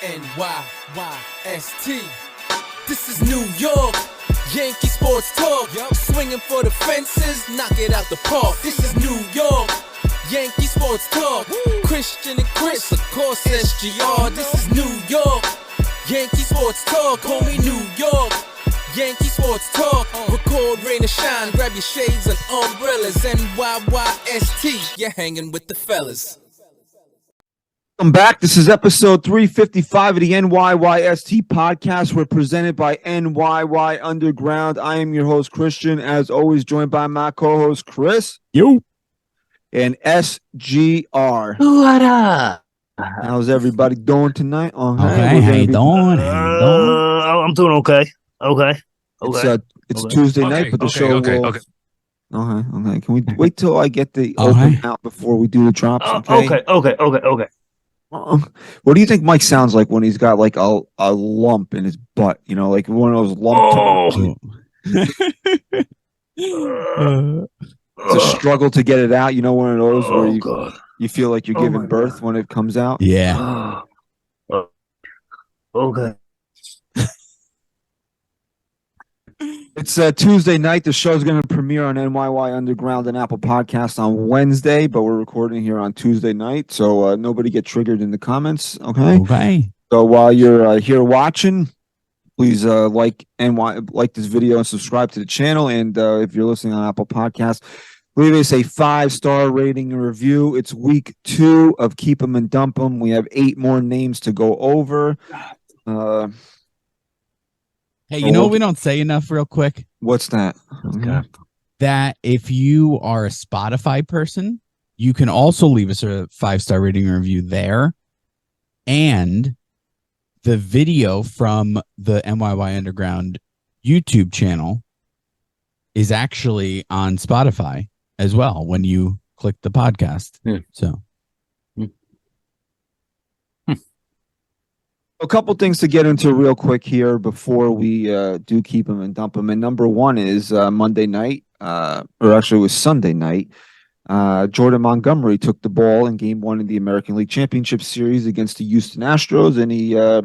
NYYST. This is New York, Yankee sports talk. Swinging for the fences, knock it out the park. This is New York, Yankee sports talk. Christian and Chris, of course SGR. This is New York, Yankee sports talk. Homie, New York, Yankee sports talk. Record, rain or shine, grab your shades and umbrellas. NYYST, you're hanging with the fellas. Welcome back. This is episode 355 of the NYYST podcast. We're presented by NYY Underground. I am your host, Christian, as always, joined by my co-host, Chris. You. And SGR. What up? How's everybody doing tonight? Okay, how you doing? I'm doing okay. It's Tuesday night, but the show will... Okay. Can we wait till I get the open out before we do the drops? Okay. What do you think Mike sounds like when he's got like a lump in his butt? You know, like one of those lump. It's a struggle to get it out. You know, one of those where you feel like you're giving birth when it comes out. Yeah. Okay. It's Tuesday night. The show's going to premiere on NYY Underground and Apple Podcasts on Wednesday, but we're recording here on Tuesday night, so nobody get triggered in the comments. Okay. So while you're here watching, please like this video and subscribe to the channel. And if you're listening on Apple Podcasts, leave us a 5-star rating and review. It's week 2 of Keep 'em and Dump 'em. We have 8 more names to go over. Hey, you know what we don't say enough real quick? What's that? Okay. That if you are a Spotify person, you can also leave us a 5-star rating and review there. And the video from the NYY Underground YouTube channel is actually on Spotify as well when you click the podcast. Yeah. So a couple things to get into real quick here before we do Keep 'em and Dump 'em. And number one is Monday night, or actually it was Sunday night. Jordan Montgomery took the ball in Game 1 of the American League Championship Series against the Houston Astros, and he. I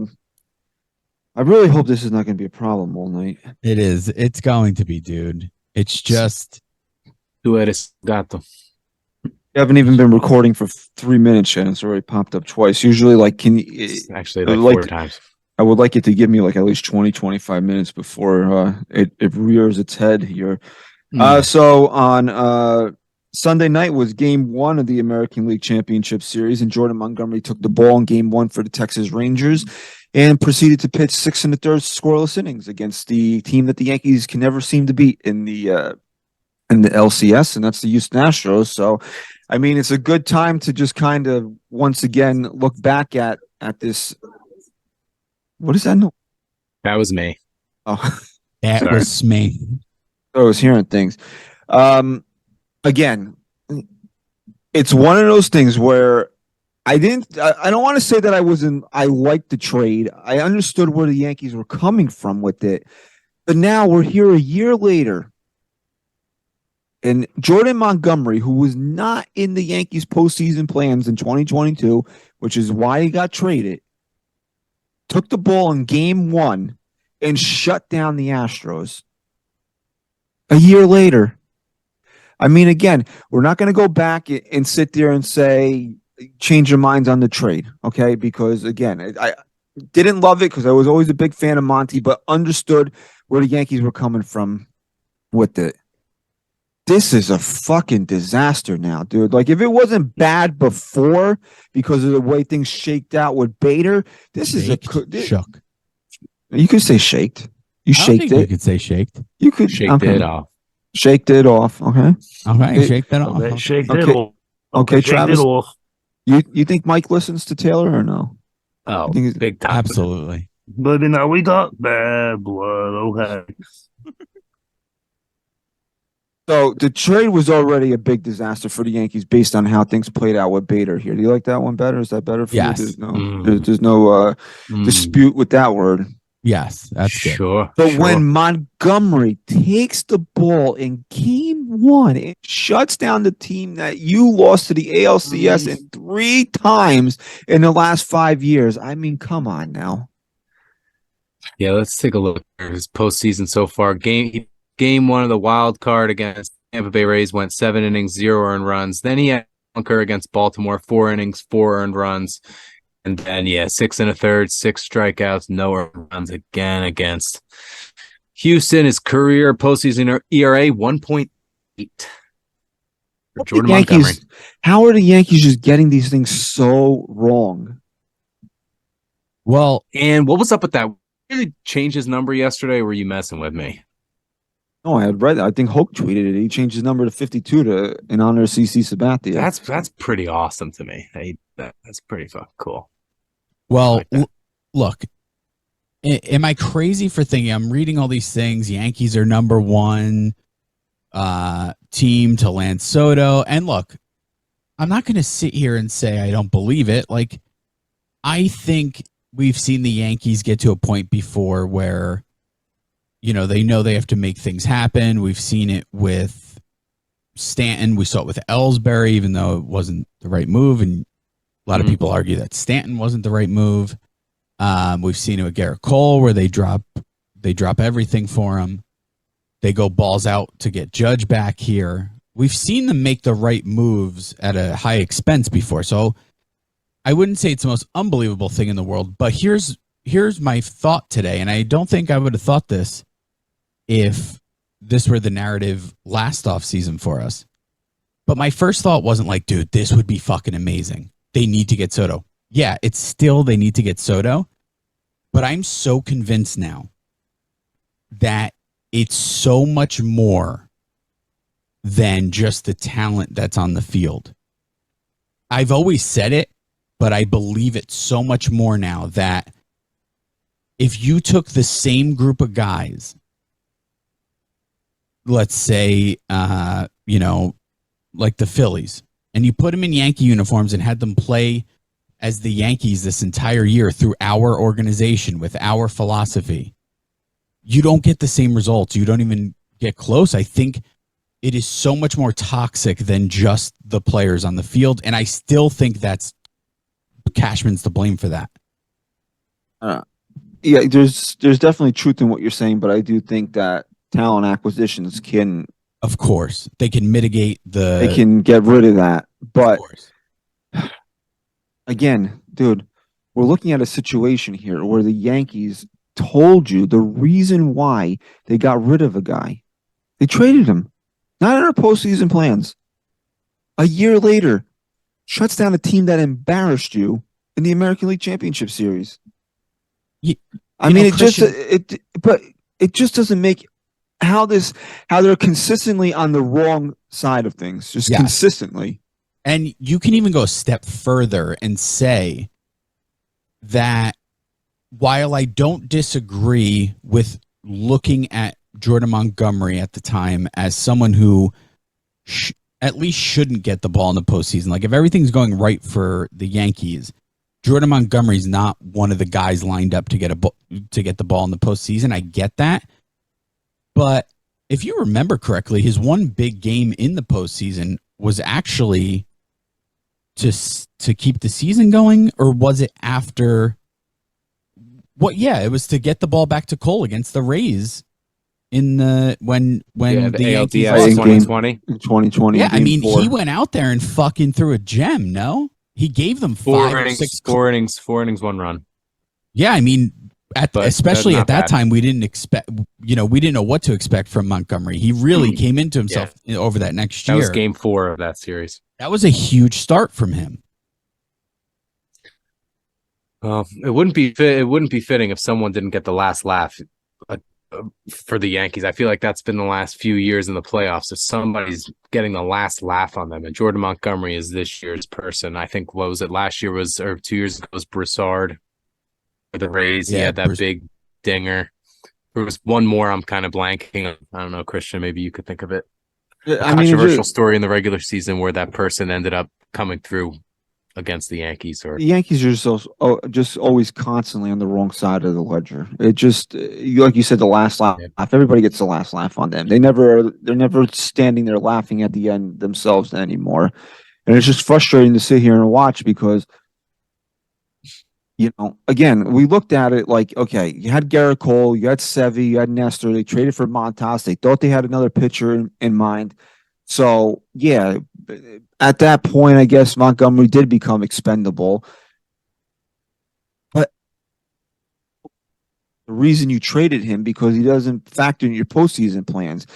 really hope this is not going to be a problem all night. it is. It's going to be, dude. It's just. Tú eres gato. We haven't even been recording for 3 minutes yet, and it's already popped up twice. Usually, like, Actually like 4 times. I would like it to give me like at least 20, 25 minutes before it rears its head here. So on Sunday night was Game 1 of the American League Championship Series, and Jordan Montgomery took the ball in Game 1 for the Texas Rangers and proceeded to pitch 6 1/3 scoreless innings against the team that the Yankees can never seem to beat in the LCS, and that's the Houston Astros. So, I mean, it's a good time to just kind of once again look back at this. What is that? No, That was me. oh, That was me. I was hearing things. Again, it's one of those things where I don't want to say that I liked the trade. I understood where the Yankees were coming from with it, but now we're here a year later. And Jordan Montgomery, who was not in the Yankees postseason plans in 2022, which is why he got traded, took the ball in Game 1 and shut down the Astros a year later. I mean, again, we're not going to go back and sit there and say, change your minds on the trade, okay? Because, again, I didn't love it because I was always a big fan of Monty, but understood where the Yankees were coming from with it. This is a fucking disaster now, dude. Like, if it wasn't bad before because of the way things shaked out with Bader, this is shook. You could say shaked. You shaked it. You could say shaked. You could Shake it off. Shaked it off. Okay. Okay, shake that off. Okay, shake Okay. it off. Okay, shake Travis. it off. You think Mike listens to Taylor or no? Oh, think it's- big time. Absolutely. But now we got bad blood. Okay. So the trade was already a big disaster for the Yankees based on how things played out with Bader here. Do you like that one better? Is that better for Yes. you? There's no dispute with that word. Yes, that's good. Sure. But sure. when Montgomery takes the ball in game one, it shuts down the team that you lost to the ALCS in 3 times in the last 5 years. I mean, come on now. Yeah, let's take a look at his postseason so far. Game one of the wild card against Tampa Bay Rays went 7 innings, 0 earned runs. Then he had bunker against Baltimore, 4 innings, 4 earned runs. And then, 6 1/3, 6 strikeouts, no earned runs again against Houston. His career postseason ERA 1.8. For Jordan Montgomery. How are the Yankees just getting these things so wrong? Well, And what was up with that? Really changed his number yesterday, or were you messing with me? No, I had read that. I think Hoke tweeted it. He changed his number to 52 in honor of CC Sabathia. That's pretty awesome to me. That's pretty fucking cool. well, like that. look, am I crazy for thinking I'm reading all these things? Yankees are number one team to land Soto. And look, I'm not going to sit here and say I don't believe it. Like, I think we've seen the Yankees get to a point before where, they know they have to make things happen. We've seen it with Stanton. We saw it with Ellsbury, even though it wasn't the right move. And a lot of people argue that Stanton wasn't the right move. We've seen it with Garrett Cole, where they drop everything for him. They go balls out to get Judge back here. We've seen them make the right moves at a high expense before. So I wouldn't say it's the most unbelievable thing in the world, but here's my thought today. And I don't think I would have thought this if this were the narrative last offseason for us. But my first thought wasn't like, dude, this would be fucking amazing. They need to get Soto. Yeah, it's still they need to get Soto. But I'm so convinced now that it's so much more than just the talent that's on the field. I've always said it, but I believe it so much more now that if you took the same group of guys, let's say, like the Phillies, and you put them in Yankee uniforms and had them play as the Yankees this entire year through our organization with our philosophy, you don't get the same results. You don't even get close. I think it is so much more toxic than just the players on the field. And I still think that's Cashman's to blame for that. Yeah, there's definitely truth in what you're saying, but I do think that talent acquisitions can, of course, they can mitigate they can get rid of that. But again, dude, we're looking at a situation here where the Yankees told you the reason why they got rid of a guy. They traded him, not in our postseason plans. A year later, shuts down a team that embarrassed you in the American League Championship Series. It just doesn't make how they're consistently on the wrong side of things, just consistently. And you can even go a step further and say that while I don't disagree with looking at Jordan Montgomery at the time as someone who at least shouldn't get the ball in the postseason, like if everything's going right for the Yankees, Jordan Montgomery's not one of the guys lined up to get the ball in the postseason. I get that. But if you remember correctly, his one big game in the postseason was actually to keep the season going, or was it after? It was to get the ball back to Cole against the Rays in the when the Yankees ALDS 2020. 2020. Yeah, I mean, he went out there and fucking threw a gem. No, he gave them 4 innings, 1 run. Yeah, I mean, especially at that bad. time, we didn't expect. We didn't know what to expect from Montgomery. He really came into himself over that next year. That was game 4 of that series. That was a huge start from him. Well, it wouldn't be fitting if someone didn't get the last laugh for the Yankees. I feel like that's been the last few years in the playoffs. If somebody's getting the last laugh on them, and Jordan Montgomery is this year's person. I think what was it last year or 2 years ago was Broussard for the Rays. He had that big dinger. There was one more I'm kind of blanking. I don't know, Christian. Maybe you could think of it. Controversial story in the regular season where that person ended up coming through against the Yankees. Or The Yankees are just always constantly on the wrong side of the ledger. It just like you said, the last laugh. Yeah. Everybody gets the last laugh on them. They're never standing there laughing at the end themselves anymore, and it's just frustrating to sit here and watch because, again, we looked at it like, okay, you had Garrett Cole, you had Sevy, you had Nestor. They traded for Montas. They thought they had another pitcher in mind. So yeah, at that point, I guess Montgomery did become expendable. But the reason you traded him because he doesn't factor in your postseason plans,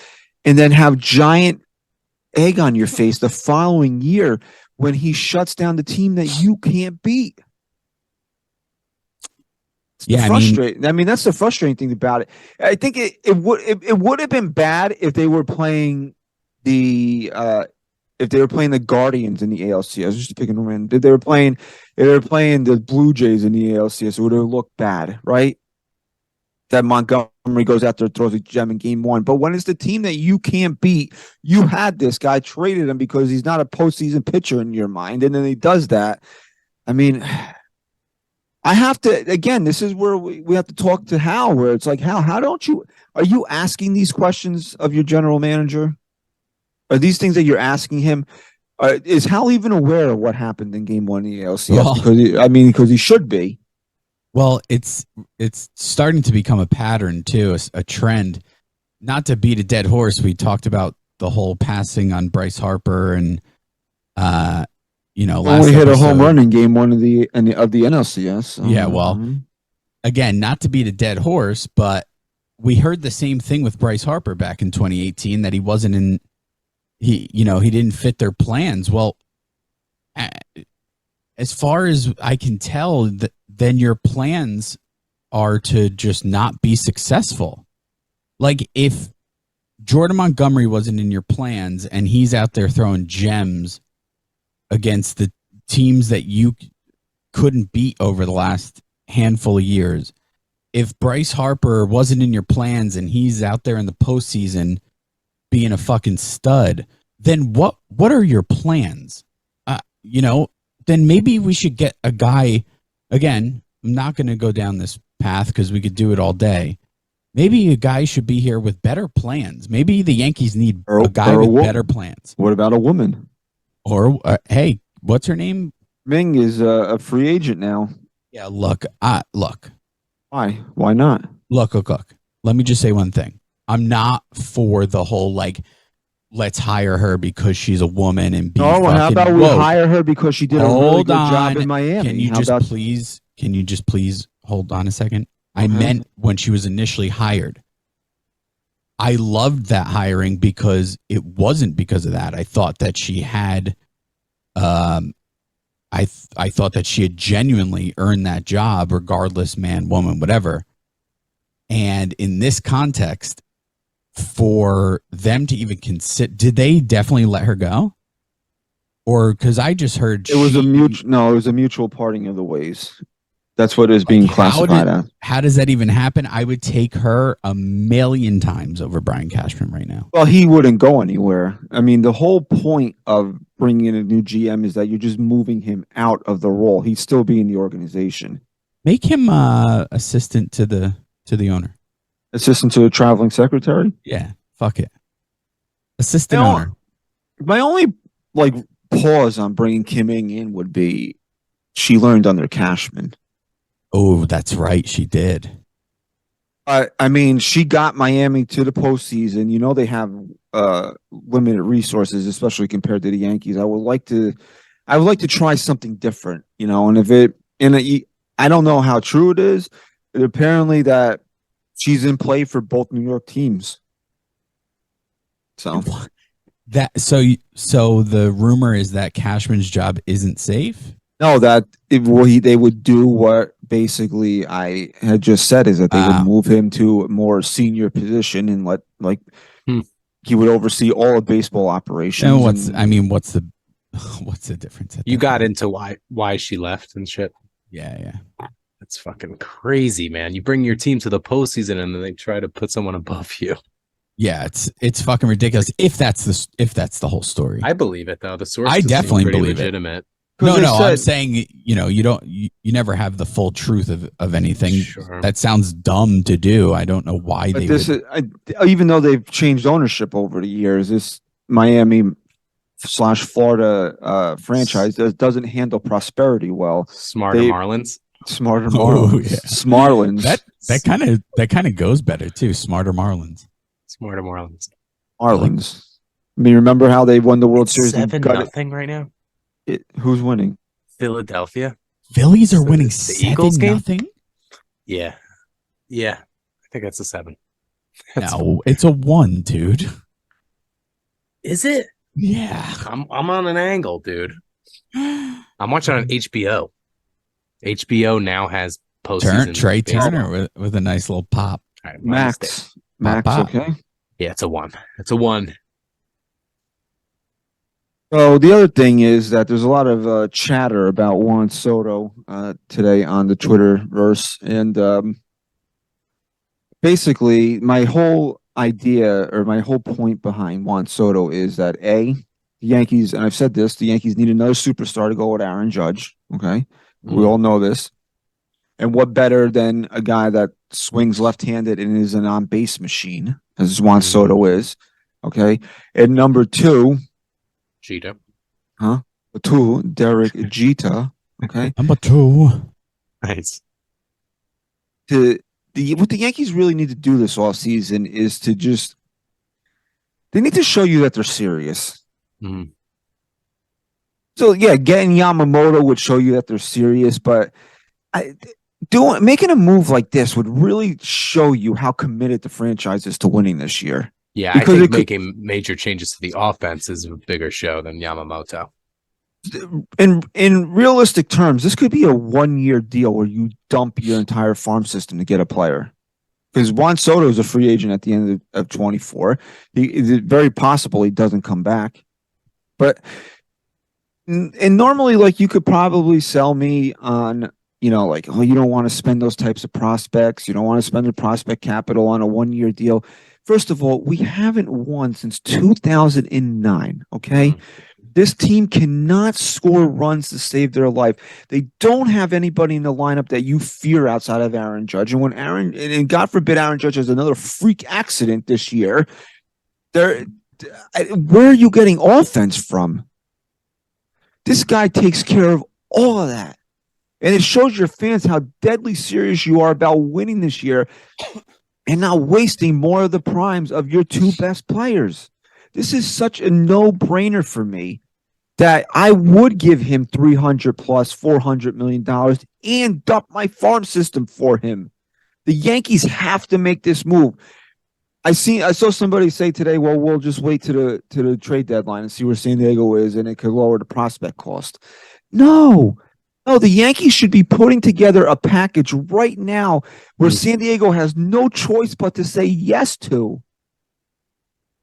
and then have giant egg on your face the following year when he shuts down the team that you can't beat. Yeah, I mean, that's the frustrating thing about it. I think it would have been bad if they were playing the Guardians in the ALCS. Just picking them in. If they were playing the Blue Jays in the ALCS, it would have looked bad, right? That Montgomery goes out there, throws a gem in game one. But when it's the team that you can't beat, you had this guy, traded him because he's not a postseason pitcher in your mind, and then he does that. I mean, I have to, again, this is where we have to talk to Hal, where it's like, Hal, are you asking these questions of your general manager? Are these things that you're asking him? Is Hal even aware of what happened in game one of the ALCS? Because he should be. Well, it's starting to become a pattern too, a trend. Not to beat a dead horse, we talked about the whole passing on Bryce Harper, and last only hit a home run in game one of the NLCS. So. Yeah, well, again, not to beat a dead horse, but we heard the same thing with Bryce Harper back in 2018 that he wasn't in. He didn't fit their plans. Well, as far as I can tell, then your plans are to just not be successful. Like if Jordan Montgomery wasn't in your plans and he's out there throwing gems against the teams that you couldn't beat over the last handful of years, if Bryce Harper wasn't in your plans and he's out there in the postseason being a fucking stud, then what are your plans? Then maybe we should get a guy. Again, I'm not going to go down this path because we could do it all day. Maybe a guy should be here with better plans. Maybe the Yankees need a guy with better plans. What about a woman? Or hey, what's her name? Ming is a free agent now. Yeah, look. Why? Why not? Look. Let me just say one thing. I'm not for the whole let's hire her because she's a woman and be. Oh, how about we hire her because she did a really good job in Miami? Can you just please hold on a second? I meant when she was initially hired. I loved that hiring because it wasn't because of that. I thought that she had, I thought that she had genuinely earned that job, regardless, man, woman, whatever. And in this context, for them to even consider, did they definitely let her go? Or because I just heard it was a mutual parting of the ways. That's what is being classified as. How does that even happen? I would take her a million times over Brian Cashman right now. Well, he wouldn't go anywhere. I mean, the whole point of bringing in a new GM is that you're just moving him out of the role. He'd still be in the organization. Make him assistant to the owner. Assistant to a traveling secretary? Yeah, fuck it. Assistant owner. My only pause on bringing Kim Ng in would be she learned under Cashman. Oh, that's right. She did. I mean, she got Miami to the postseason. They have limited resources, especially compared to the Yankees. I would like to try something different, and I don't know how true it is, but apparently that she's in play for both New York teams. So the rumor is that Cashman's job isn't safe. No, that they would do what basically I had just said, is that they would move him to a more senior position and he would oversee all of baseball operations. And what's the difference? You got into why she left and shit. Yeah. That's fucking crazy, man. You bring your team to the postseason and then they try to put someone above you. Yeah, it's fucking ridiculous. If that's the whole story, I believe it though. The source, I definitely believe legitimate. No, they no, I'm said- saying, you never have the full truth of anything. Sure. That sounds dumb to do. I don't know why But they this would. is even though they've changed ownership over the years, this Miami / Florida franchise doesn't handle prosperity well. Smarter They- Marlins. Smarter Oh, Marlins, yeah. Smarlins, That kind of goes better too. Smarter Marlins. Smarter Marlins. Marlins. I mean, remember how they won the World Series? and 7-0 right now. Who's winning? Philadelphia. Phillies are The- winning the Eagles game? 7-0. Yeah. Yeah. I think that's a 7. No, it's a 1, dude. Is it? Yeah. I'm on an angle, dude. I'm watching on HBO. HBO now has postseason. Trey baseball. Turner with a nice little pop. All right, my mistake. Max, Pop. okay. Yeah, it's a 1. It's a 1. So the other thing is that there's a lot of chatter about Juan Soto today on the Twitterverse, and basically my whole idea or my whole point behind Juan Soto is that the Yankees, and I've said this, the Yankees need another superstar to go with Aaron Judge. Okay, we all know this, and what better than a guy that swings left-handed and is an on-base machine, as Juan Soto is. Okay, and number 2. Cheetah. Derek Jeter. Okay. Number 2. Nice. What the Yankees really need to do this all season is to they need to show you that they're serious. Mhm. So yeah, getting Yamamoto would show you that they're serious, but making a move like this would really show you how committed the franchise is to winning this year. Yeah, Because I think it could- making major changes to the offense is a bigger show than Yamamoto. In realistic terms, this could be a 1-year deal where you dump your entire farm system to get a player. Because Juan Soto is a free agent at the end of 24. It's very possible he doesn't come back. But and normally, like, you could probably sell me on, like, oh, you don't want to spend those types of prospects. You don't want to spend the prospect capital on a 1-year deal. First of all, we haven't won since 2009. Okay. This team cannot score runs to save their life. They don't have anybody in the lineup that you fear outside of Aaron Judge. And when and God forbid Aaron Judge has another freak accident this year, where are you getting offense from? This guy takes care of all of that. And it shows your fans how deadly serious you are about winning this year and not wasting more of the primes of your 2 best players. This is such a no-brainer for me that I would give him $300 plus $400 million and dump my farm system for him. The Yankees have to make this move. I saw somebody say today, well, we'll just wait to the trade deadline and see where San Diego is, and it could lower the prospect cost. No, the Yankees should be putting together a package right now where San Diego has no choice but to say yes to.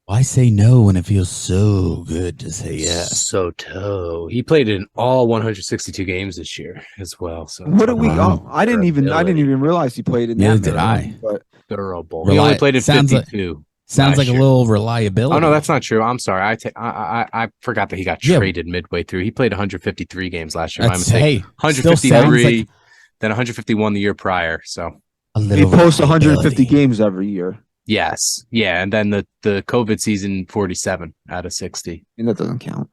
Why say no when it feels so good to say yes? Soto. He played in all 162 games this year as well. So What do we? Wow. Oh, I didn't even realize he played in Neither that. did I. But durable. He only played in Sounds like- 52. Sounds like last a year. little reliability. Oh no, that's not true. I'm sorry. I forgot that he got Yeah. traded midway through. He played 153 games last year. My That's, mistake. hey, still sounds 153, like then 151 the year prior. So a he little posts 150 reliability. games every year, yes, yeah, and then the COVID season 47 out of 60. and that doesn't count.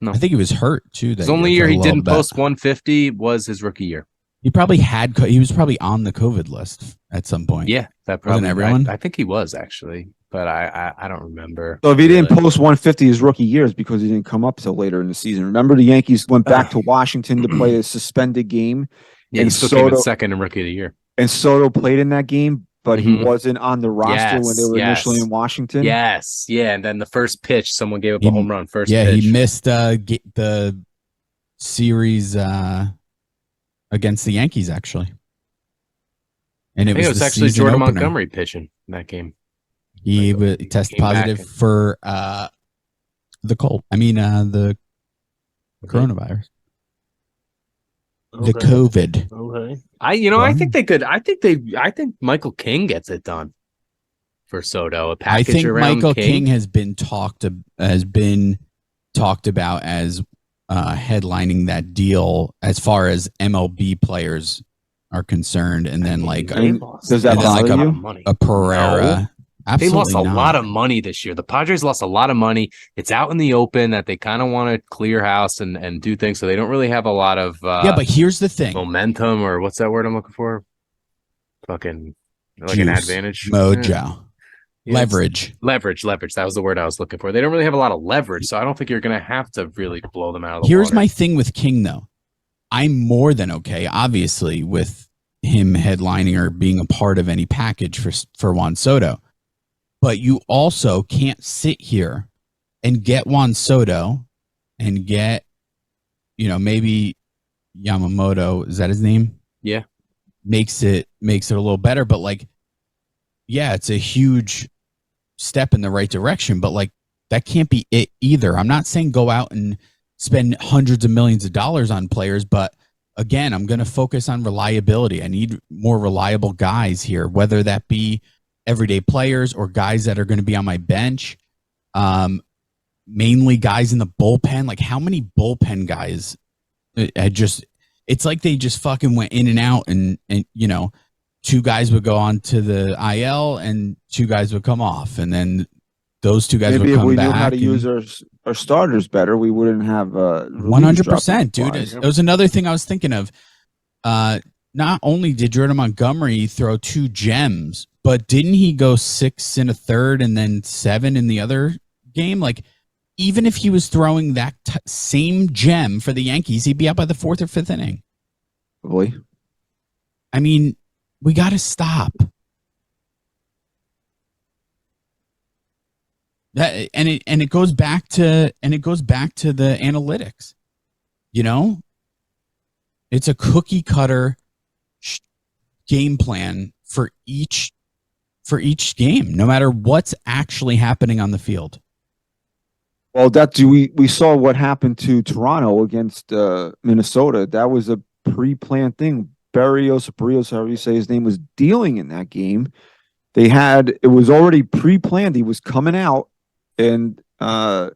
I think he was hurt too. The only year he didn't post 150 was his rookie year. He probably had. He was probably on the COVID list at some point. Yeah, that probably everyone? I think he was actually, but I don't remember. So if he didn't really. post 150 his rookie year, it's because he didn't come up till later in the season. Remember, the Yankees went back to Washington to play a suspended game, yeah, he and still came in Soto- second in rookie of the year. and Soto played in that game, but he Mhm. wasn't on the roster when they were Yes, initially in Washington. Yes, yeah, and then the first pitch, someone gave up He- a home run. First Yeah, pitch. he missed the series against the Yankees actually, and I think it was the actually season Jordan opener. Montgomery pitching in that game. He Like, he tested came back positive and- for the cold. I mean, the coronavirus, the COVID. Okay. I think they could. I think Michael King gets it done for Soto. A I package think around Michael King King. has been talked about as headlining that deal as far as MLB players are concerned, and then like they lost does that and then like bother a, you? a Pereira. No. Absolutely They lost a not. lot of money this year. The Padres lost a lot of money. It's out in the open that they kind of want to clear house and do things, so they don't really have a lot of Yeah, but here's the thing: momentum, or what's that word I'm looking for? Fucking like an Juice, advantage. mojo, Yeah, leverage. leverage. That was the word I was looking for. They don't really have a lot of leverage, so I don't think you're going to have to really blow them out of the Here's water. my thing with King, though. I'm more than okay, obviously, with him headlining or being a part of any package for Juan Soto. But you also can't sit here and get Juan Soto and get, maybe Yamamoto. Is that his name? Yeah. Makes it a little better. But like, yeah, it's a huge step in the right direction. But like, that can't be it either. I'm not saying go out and spend hundreds of millions of dollars on players, but again, I'm going to focus on reliability. I need more reliable guys here, whether that be everyday players or guys that are going to be on my bench. Mainly guys in the bullpen. Like, how many bullpen guys it's like they just fucking went in and out, and two guys would go on to the IL and two guys would come off, and then those two guys Maybe would if come we back. knew how to use our starters better, we wouldn't have 100%, dude. flies. It was another thing I was thinking of. Not only did Jordan Montgomery throw 2 gems, but didn't he go 6 in a third and then 7 in the other game? Like, even if he was throwing that same gem for the Yankees, he'd be out by the 4th or 5th inning. Probably. I mean, we got to stop. That and it goes back to the analytics. It's a cookie cutter game plan for each game, no matter what's actually happening on the field. Well, we saw what happened to Toronto against Minnesota. That was a pre-planned thing. Barrios, however you say his name, was dealing in that game. It was already pre-planned. He was coming out, and was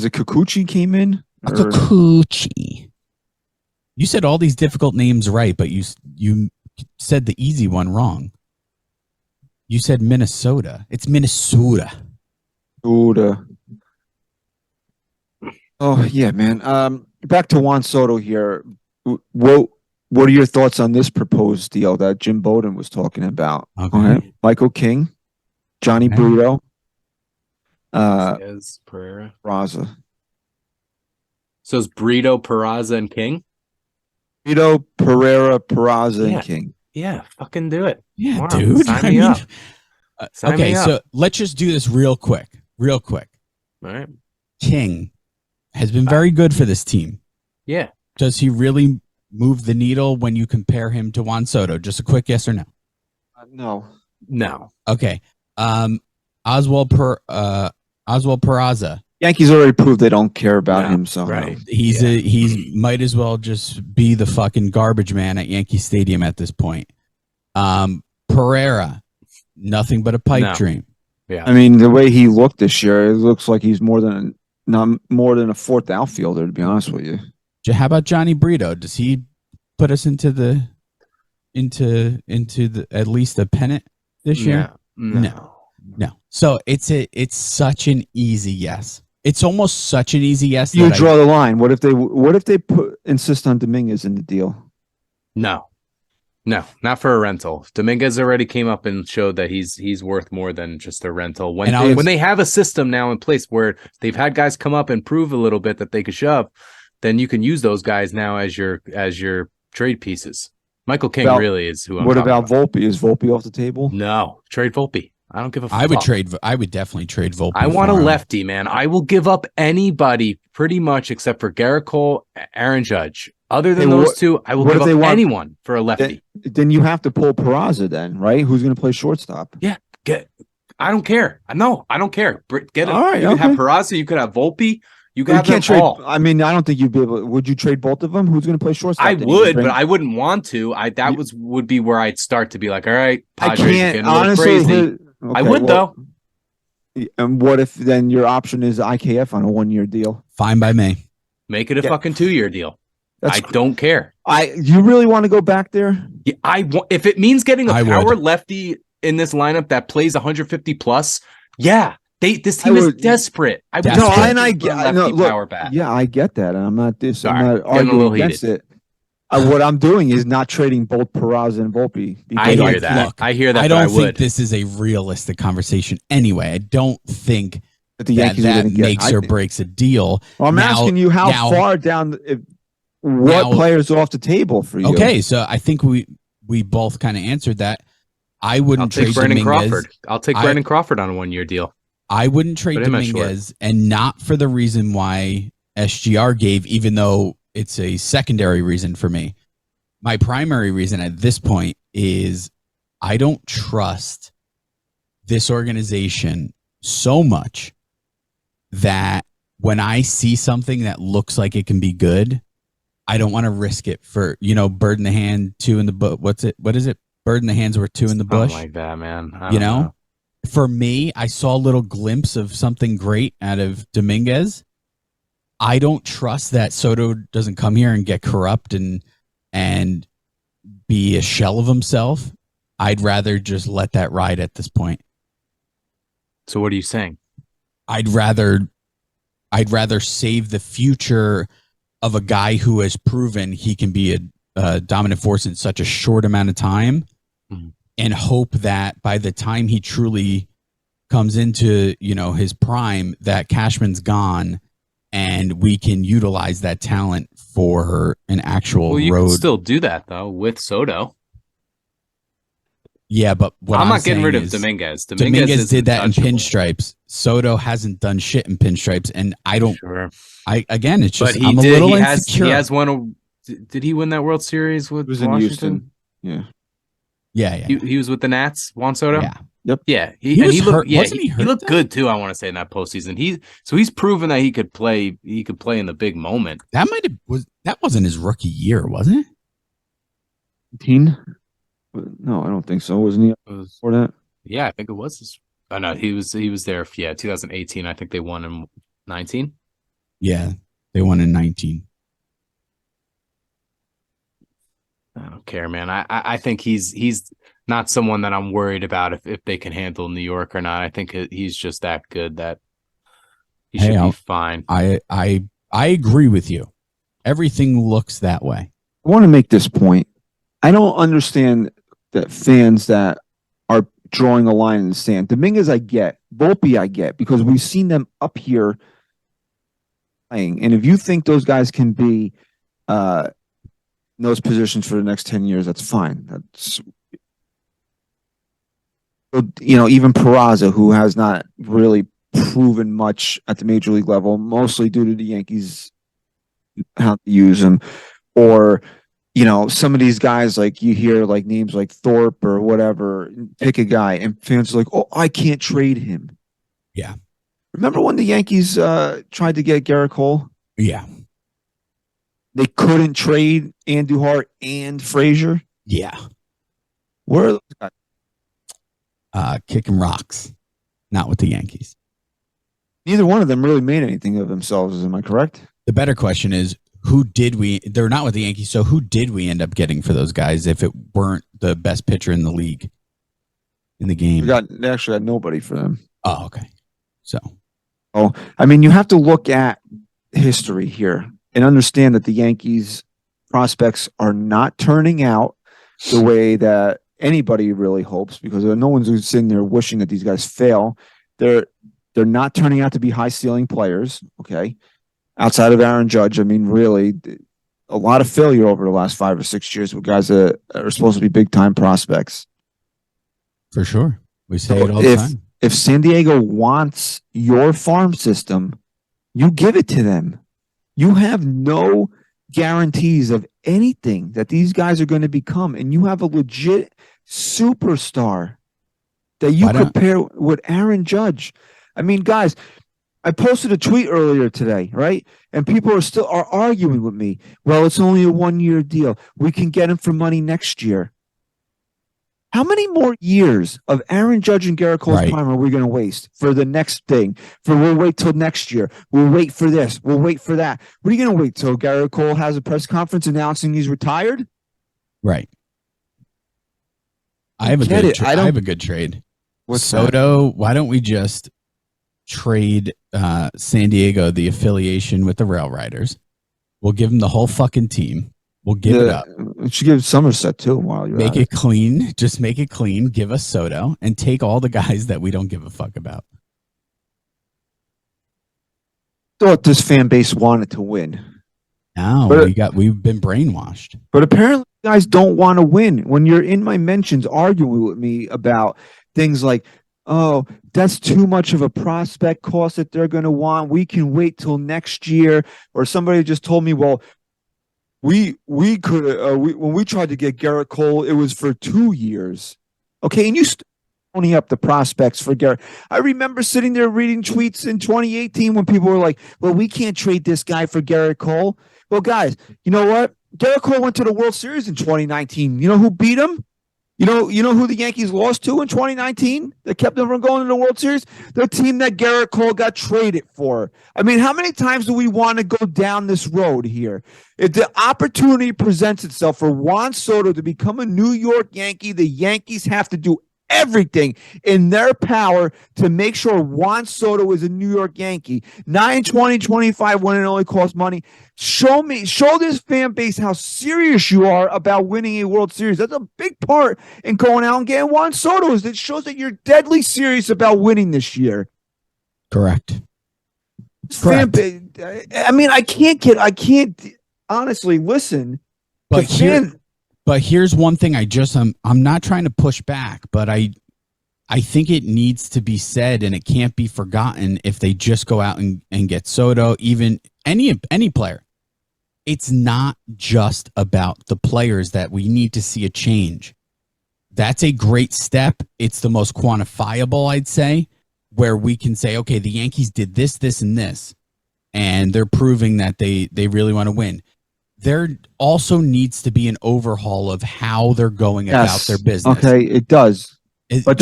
it Kikuchi came in? Kikuchi. You said all these difficult names right, but you said the easy one wrong. You said Minnesota. It's Minnesota. Oh yeah, man. Back to Juan Soto here. What are your thoughts on this proposed deal that Jim Bowden was talking about? Okay. Michael King, Johnny Okay. Brito, Says Pereira. Raza. So it's Brito, Peraza, and King? Brito, Pereira, Peraza, Yeah. and King. Yeah, fucking do it. Yeah, Come on, dude. sign me up. Sign okay, me up. so let's just do this real quick. All right. King has been very good for this team. Yeah. Does he really move the needle when you compare him to Juan Soto? Just a quick yes or no. No. No. Okay. Oswald Peraza. Yankees already proved they don't care about No, him, so right. He's might as well just be the fucking garbage man at Yankee Stadium at this point. Pereira, nothing but a pipe dream. Yeah. I mean, the way he looked this year, it looks like he's not more than a 4th outfielder, to be honest with you. How about Johnny Brito? Does he put us into the at least a pennant this year? No. So it's such an easy yes. It's almost such an easy yes. You draw the line. What if they insist on Dominguez in the deal? No, not for a rental. Dominguez already came up and showed that he's worth more than just a rental. When they have a system now in place where they've had guys come up and prove a little bit that they could shove, then you can use those guys now as your trade pieces. Michael King really is who I'm What talking about Volpe? Is Volpe off the table? No, trade Volpe. I don't give a fuck. I would definitely trade Volpe. I want a for him. lefty, man. I will give up anybody pretty much except for Garrett Cole, Aaron Judge. Other than those two, I will give up anyone for a lefty. Then you have to pull Peraza then, right? Who's going to play shortstop? Yeah, I don't care. No, I don't care. Get it. All right, you could have Peraza. You could have Volpe. You could have them trade. all. I mean, I don't think you'd be able. Would you trade both of them? Who's going to play shortstop? I would, but I wouldn't want to. Would be where I'd start to be like, all right, Padres, I can't honestly. Crazy. I would though. And what if then your option is IKF on a 1-year deal? Fine by me. Make it a Yeah. fucking 2-year deal. That's I don't care. You really want to go back there? Yeah, if it means getting a I power would. lefty in this lineup that plays 150 plus, yeah. This I team is would- desperate. I would Desperate. No, desperate and I for a get lefty no look. power bat. Yeah, I get that, and I'm not Sorry, I'm not getting a arguing little against heated. it. What I'm doing is not trading both Peraza and Volpe. I because hear that. Look, I hear that. I but don't I think would. this is a realistic conversation anyway. I don't think that the that Yankees are that going to get. makes or breaks a deal. Well, I'm Now- asking you how now- far down. What now- players are off the table for you? Okay, so I think we both kind of answered that. I I'll wouldn't take trade Brandon Dominguez. Crawford. I'll take I- Brandon Crawford on a 1-year deal. I wouldn't trade Put him at short. Dominguez, and not for the reason why SGR gave, even though it's a secondary reason for me. My primary reason at this point is I don't trust this organization so much that when I see something that looks like it can be good, I don't want to risk it for, bird in the hand, two in the bush. What is it? Bird in the hands were two in the bush. Something like that, man. I You don't know? For me, I saw a little glimpse of something great out of Dominguez. I don't trust that Soto doesn't come here and get corrupt and be a shell of himself. I'd rather just let that ride at this point. So what are you saying? I'd rather save the future of a guy who has proven he can be a dominant force in such a short amount of time, Mhm. and hope that by the time he truly comes into his prime, that Cashman's gone, and we can utilize that talent for an actual Well, you road. can still do that though with Soto. Yeah, but what I'm not getting saying rid of is Dominguez. Dominguez is did that in untouchable. pinstripes. Soto hasn't done shit in pinstripes, and I don't. Sure. Again, it's just But he I'm a did. little He insecure. has won. Did he win that World Series with It was in Washington? Houston. Yeah. He was with the Nats. Juan Soto. Yeah. Yeah, He was looked. hurt. Yeah, Wasn't he hurt looked though? good too. I want to say in that postseason. He's proven that he could play. He could play in the big moment. That wasn't his rookie year, wasn't it? 18? No, I don't think so. Wasn't he It was- for that? yeah, I think it was. Oh no, he was there. Yeah, 2018. I think they won in 19. Yeah, they won in 19. I don't care, man. I think he's not someone that I'm worried about if they can handle New York or not. I think he's just that good that he should be fine. I agree with you. Everything looks that way. I want to make this point. I don't understand that fans that are drawing a line in the sand. Dominguez, I get. Volpe, I get, because we've seen them up here playing. And if you think those guys can be in those positions for the next 10 years, that's fine. That's, even Peraza, who has not really proven much at the major league level, mostly due to the Yankees how to use him, or some of these guys, like you hear like names like Thorpe or whatever, pick a guy and fans are like, oh, I can't trade him. Yeah. Remember when the Yankees tried to get Garrett Cole? Yeah. They couldn't trade Andujar and Frazier. Yeah. Where are those guys? Kicking rocks. Not with the Yankees. Neither one of them really made anything of themselves. Am I correct? The better question is, they're not with the Yankees, so who did we end up getting for those guys if it weren't the best pitcher in the league in the game? They actually got nobody for them. Oh, okay. So, I mean, you have to look at history here and understand that the Yankees prospects are not turning out the way that anybody really hopes, because no one's sitting there wishing that these guys fail. They're not turning out to be high ceiling players. Okay. Outside of Aaron Judge, I mean, really, a lot of failure over the last 5 or 6 years with guys that are supposed to be big time prospects. for sure. We say it all the time. If San Diego wants your farm system, you give it to them. You have no guarantees of anything that these guys are going to become, and you have a legit superstar that you compare with Aaron Judge. I mean, guys, I posted a tweet earlier today, right? And people are arguing with me. Well, it's only a 1-year deal. We can get him for money next year. How many more years of Aaron Judge and Garrett Cole's Right. prime are we going to waste for the next thing? We'll wait till next year. We'll wait for this. We'll wait for that. What are you going to wait till Garrett Cole has a press conference announcing he's retired? Right. I have a good trade. What's Soto, why don't we just trade San Diego, the affiliation with the Rail Riders? We'll give them the whole fucking team. We'll give it up. You should give Somerset too while you're Make it clean. Just make it clean. Give us Soto and take all the guys that we don't give a fuck about. Thought this fan base wanted to win. No, we've been brainwashed. But apparently you guys don't want to win. When you're in my mentions arguing with me about things like, oh, that's too much of a prospect cost that they're going to want. We can wait till next year. Or somebody just told me, well, we could when we tried to get Garrett Cole, it was for 2 years. Okay, and you pony up the prospects for Garrett. I remember sitting there reading tweets in 2018 when people were like, well, we can't trade this guy for Garrett Cole. Well, guys, you know what? Garrett Cole went to the World Series in 2019. You know who beat him? You know who the Yankees lost to in 2019 that kept them from going to the World Series? The team that Garrett Cole got traded for. I mean, how many times do we want to go down this road here? If the opportunity presents itself for Juan Soto to become a New York Yankee, the Yankees have to do everything in their power to make sure Juan Soto is a New York Yankee. Not in 2025 when it only costs money. Show this fan base how serious you are about winning a World Series. That's a big part in going out and getting Juan Soto. It shows that you're deadly serious about winning this year. Correct. Fan base, I mean, I can't honestly listen. But here's one thing I'm not trying to push back, but I think it needs to be said and it can't be forgotten if they just go out and get Soto, even any player. It's not just about the players that we need to see a change. That's a great step. It's the most quantifiable, I'd say, where we can say, okay, the Yankees did this, this, and this, and they're proving that they really want to win. There also needs to be an overhaul of how they're going about their business. Okay, it does.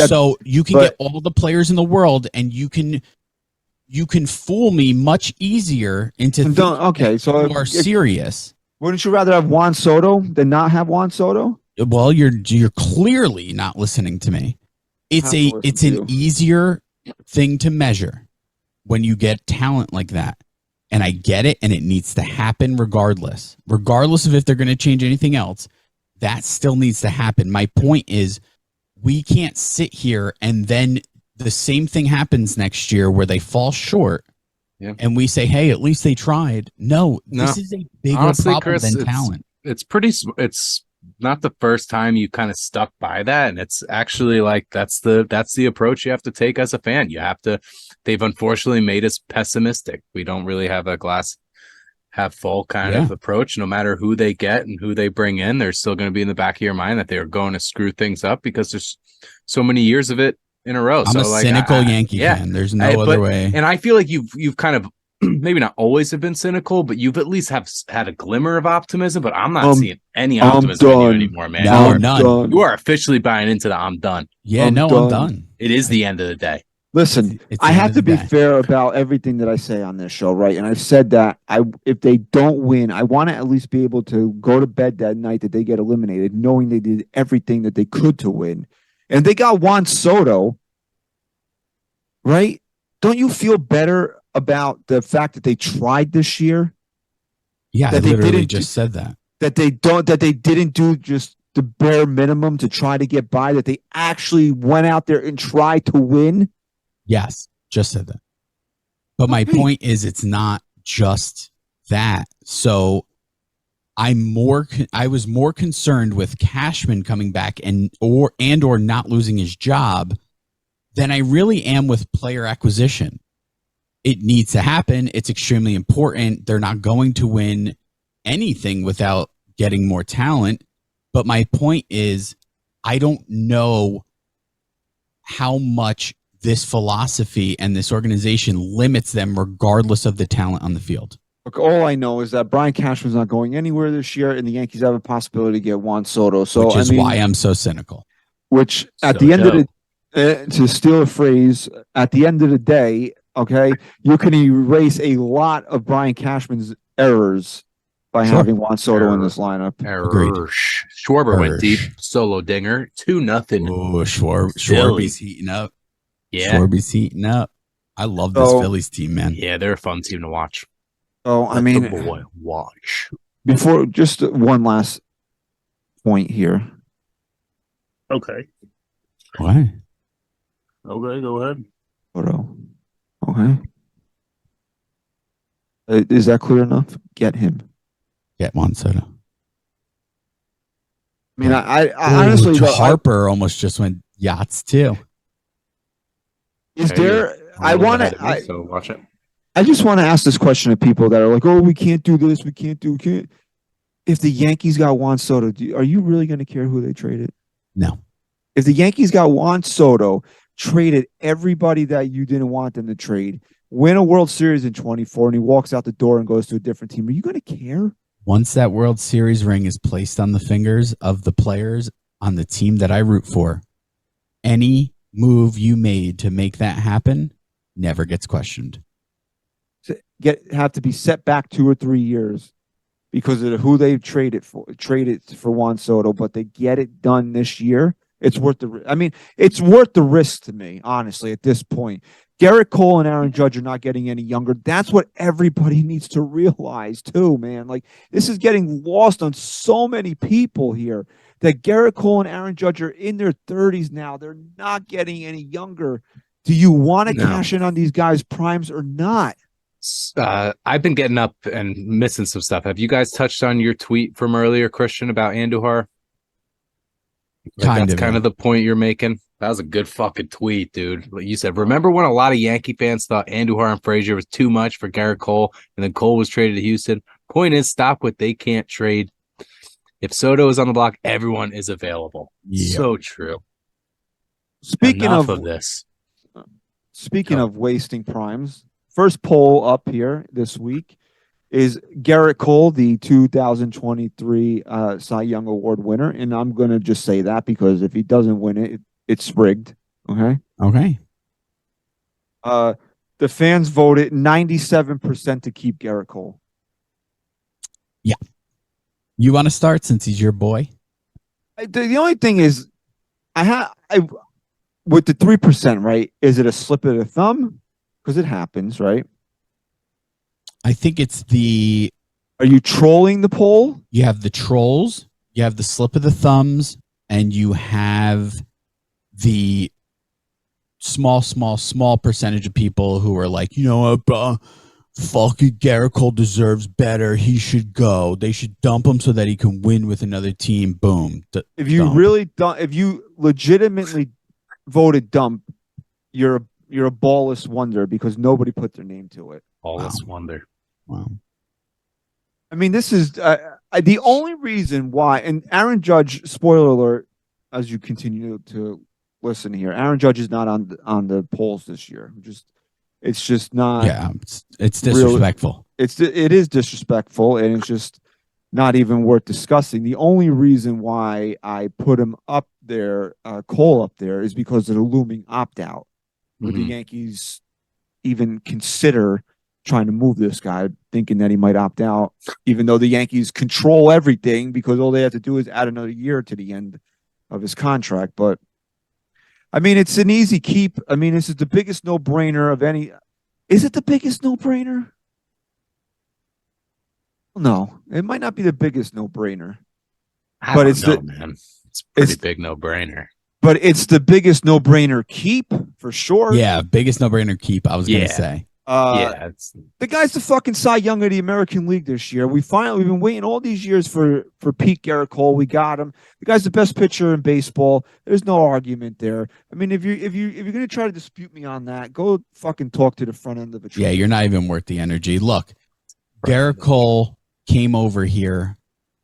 So you can get all the players in the world, and you can fool me much easier into thinking you are serious. Wouldn't you rather have Juan Soto than not have Juan Soto? Well, you're clearly not listening to me. It's an easier thing to measure when you get talent like that. And I get it, and it needs to happen regardless. Regardless of if they're going to change anything else, that still needs to happen. My point is, we can't sit here and then the same thing happens next year where they fall short, and we say, hey, at least they tried. No, this is a bigger problem Chris, than talent. It's not the first time you kind of stuck by that, and it's actually like that's the approach you have to take as a fan. You have to. They've unfortunately made us pessimistic. We don't really have a glass half full kind of approach. No matter who they get and who they bring in, they're still going to be in the back of your mind that they are going to screw things up because there's so many years of it in a row. I'm a cynical Yankee fan. There's no other way. And I feel like you've kind of maybe not always have been cynical, but you've at least have had a glimmer of optimism. But I'm not seeing any optimism in you anymore, man. No, none. You are officially buying into the I'm done. Yeah, I'm done. It is the end of the day. Listen, I have to be fair about everything that I say on this show, right? And I've said that if they don't win, I want to at least be able to go to bed that night that they get eliminated, knowing they did everything that they could to win. And they got Juan Soto, right? Don't you feel better about the fact that they tried this year? Yeah, I literally just said that. That they didn't do just the bare minimum to try to get by, that they actually went out there and tried to win? Yes, just said that. But my point is, it's not just that. So I was more concerned with Cashman coming back and or not losing his job than I really am with player acquisition. It needs to happen. It's extremely important. They're not going to win anything without getting more talent. But my point is, I don't know how much this philosophy and this organization limits them regardless of the talent on the field. Look, all I know is that Brian Cashman's not going anywhere this year, and the Yankees have a possibility to get Juan Soto. So, which is why I'm so cynical. which at So the end dope. of the, to steal a phrase, at the end of the day, okay, you can erase a lot of Brian Cashman's errors by Sure. having Juan Soto in this lineup. Agreed. Schwarber went Ersh. deep, solo dinger, 2-0. Oh, Schwarby's Phillies. heating up. Yeah, Schwarby's heating up. I love this So- Phillies team, man. yeah, they're a fun team to watch. So I Let mean, the boy watch. before just one last point here. Okay. Why? Okay, go ahead. Soto. Okay. Is that clear enough? Get him. Get Juan Soto. I mean, I Ooh, honestly, though, Harper almost just went yachts too. is Okay, there? A I little want ahead of me, to. so watch it. I just want to ask this question to people that are like, "Oh, we can't do this. We can't do. Can't." If the Yankees got Juan Soto, are you really going to care who they traded? No. If the Yankees got Juan Soto, traded everybody that you didn't want them to trade, win a World Series in 24, and he walks out the door and goes to a different team, are you going to care? Once that World Series ring is placed on the fingers of the players on the team that I root for, any move you made to make that happen never gets questioned. Have to be set back 2 or 3 years because of who they traded for Juan Soto, but they get it done this year. It's worth the. I mean, it's worth the risk to me, honestly. At this point, Garrett Cole and Aaron Judge are not getting any younger. That's what everybody needs to realize too, man. Like this is getting lost on so many people here. That Garrett Cole and Aaron Judge are in their 30s now. They're not getting any younger. Do you want to No. cash in on these guys' primes or not? I've been getting up and missing some stuff. Have you guys touched on your tweet from earlier, Christian, about Andujar? That's kind of the point you're making. That was a good fucking tweet, dude. Like you said, remember when a lot of Yankee fans thought Andujar and Frazier was too much for Garrett Cole, and then Cole was traded to Houston? Point is, stop what they can't trade. If Soto is on the block, everyone is available. Yeah. So true. Speaking Enough of of this. Speaking of wasting primes, first poll up here this week is Garrett Cole, the 2023 Cy Young Award winner. And I'm going to just say that because if he doesn't win it, it's rigged. Okay. Okay. The fans voted 97% to keep Garrett Cole. You want to start since he's your boy? The only thing is, with the 3%, right? Is it a slip of the thumb? Because it happens, right? I think it's Are you trolling the poll? you have the trolls, you have the slip of the thumbs, and you have the small percentage of people who are like, you know what, fucking Garrett Cole deserves better. He should go. They should dump him so that he can win with another team. Boom. If you if you legitimately voted dump, you're a ballless wonder because nobody put their name to it. All this wonder. Wow. I mean, this is the only reason why. And Aaron Judge, spoiler alert, as you continue to listen here, Aaron Judge is not on the polls this year. It's just not. Yeah, it's disrespectful. It is disrespectful, and it's just not even worth discussing. The only reason why I put him up there, Cole up there, is because of the looming opt out. Would the Yankees even consider trying to move this guy, thinking that he might opt out, even though the Yankees control everything because all they have to do is add another year to the end of his contract? But I mean, it's an easy keep. I mean, this is the biggest no-brainer of any. Is it the biggest no-brainer? No, it might not be the biggest no-brainer. But it's man. It's a pretty big no-brainer. But it's the biggest no-brainer keep for sure. Yeah, biggest no-brainer keep, I was going to say. The guy's the fucking Cy Young of the American League this year. We've been waiting all these years for Pete Garrett Cole. We got him. The guy's the best pitcher in baseball. There's no argument there. I mean, if you're gonna try to dispute me on that, go fucking talk to the front end of the train. Yeah, you're not even worth the energy. Look, Garrett Cole came over here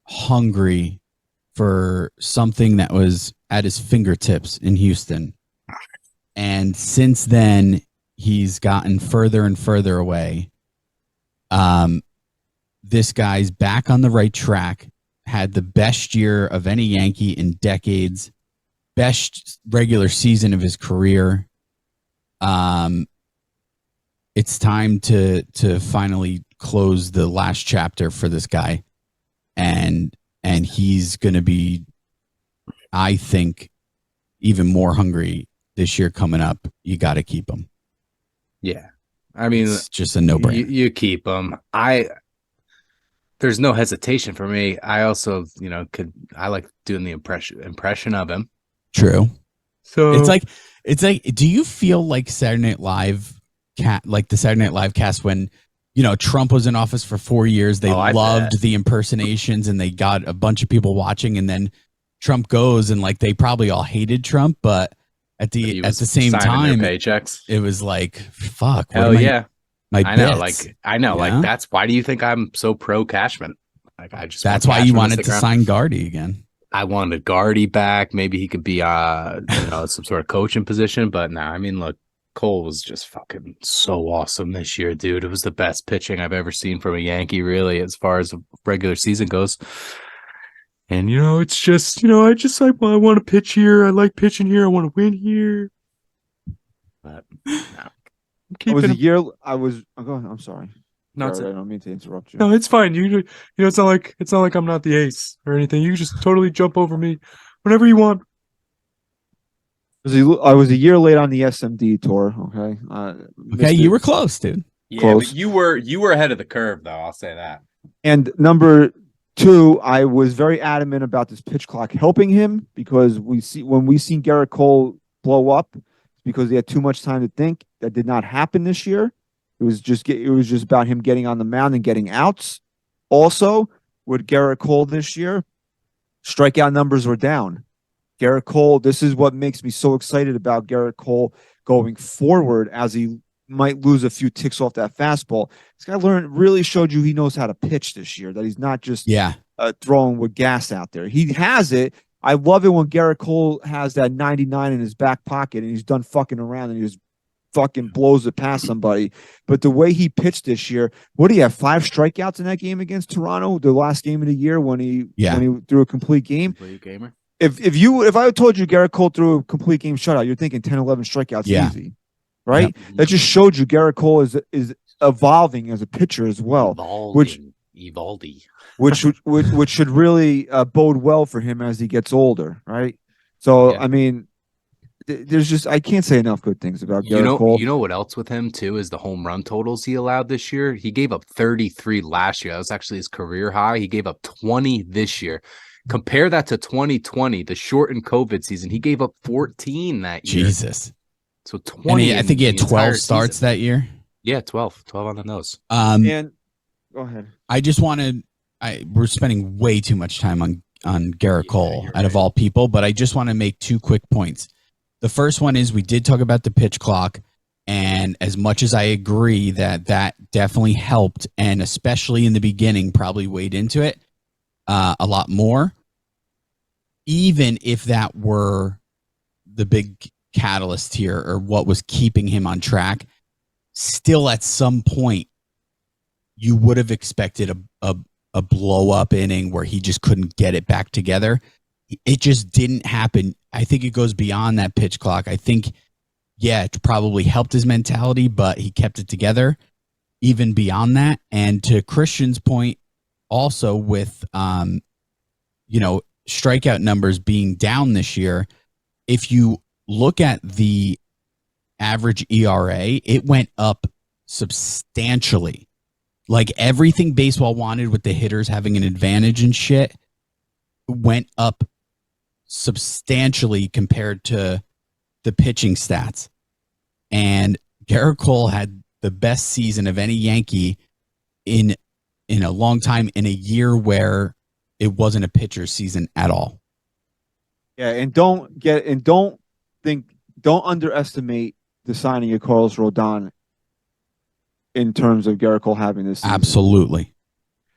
hungry for something that was at his fingertips in Houston, and since then he's gotten further and further away. This guy's back on the right track, had the best year of any Yankee in decades. best regular season of his career. It's time to finally close the last chapter for this guy, and he's going to be, I think, even more hungry this year coming up. You got to keep him. Yeah, I mean, it's just a no-brainer. You keep him. There's no hesitation for me. I also, I like doing the impression of him. True. So it's like, do you feel like Saturday Night Live like the Saturday Night Live cast when, Trump was in office for 4 years, they loved the impersonations and they got a bunch of people watching, and then Trump goes and like they probably all hated Trump, but at the same time, paychecks. It was like, fuck. Hell yeah. I know. Bits, Like that's why do you think I'm so pro Cashman? Like that's why you wanted to sign Gardy again. I wanted Gardy back. Maybe he could be some sort of coaching position, but I mean, look, Cole was just fucking so awesome this year, dude. It was the best pitching I've ever seen from a Yankee, really, as far as the regular season goes. And it's just, I want to pitch here. I like pitching here. I want to win here. But I'm sorry. No, I don't mean to interrupt you. No, it's fine. It's not like I'm not the ace or anything. You can just totally jump over me whenever you want. I was a year late on the SMD tour. Okay. You were close, dude. Yeah, close. But you were ahead of the curve, though. I'll say that. And number 2, I was very adamant about this pitch clock helping him, because when we seen Garrett Cole blow up, it's because he had too much time to think. That did not happen this year. It was just about him getting on the mound and getting outs. Also, with Garrett Cole this year, strikeout numbers were down. Garrett Cole, this is what makes me so excited about Garrett Cole going forward, as he might lose a few ticks off that fastball. This guy really showed you he knows how to pitch this year, that he's not just throwing with gas out there. He has it. I love it when Garrett Cole has that 99 in his back pocket and he's done fucking around and he just fucking blows it past somebody. But the way he pitched this year, what do you have, 5 strikeouts in that game against Toronto, the last game of the year when he threw a complete game? Complete gamer. If I told you Garrett Cole threw a complete game shutout, you're thinking 10, 11 strikeouts easy, right? Yep. That just showed you Garrett Cole is evolving as a pitcher as well, which should really bode well for him as he gets older, right? So I mean, I can't say enough good things about Garrett Cole. You know what else with him too is the home run totals he allowed this year. He gave up 33 last year. That was actually his career high. He gave up 20 this year. Compare that to 2020, the shortened COVID season. He gave up 14 that year. Jesus. So 20. I think he had 12 starts that year. Yeah, 12 on the nose. And go ahead. I just wanted. We're spending way too much time on Garrett Cole out of all people, but I just want to make 2 quick points. The first one is we did talk about the pitch clock, and as much as I agree that definitely helped, and especially in the beginning probably weighed into it a lot more, even if that were the big catalyst here or what was keeping him on track, still at some point you would have expected a blow up inning where he just couldn't get it back together. It just didn't happen. I think it goes beyond that pitch clock. I think, it probably helped his mentality, but he kept it together even beyond that. And to Christian's point, also with, strikeout numbers being down this year, if you look at the average ERA, it went up substantially. Like everything baseball wanted with the hitters having an advantage and shit went up substantially compared to the pitching stats. And Garrett Cole had the best season of any Yankee in a long time, in a year where it wasn't a pitcher's season at all. Yeah, and don't underestimate the signing of Carlos Rodon in terms of Garrett Cole having this season. Absolutely.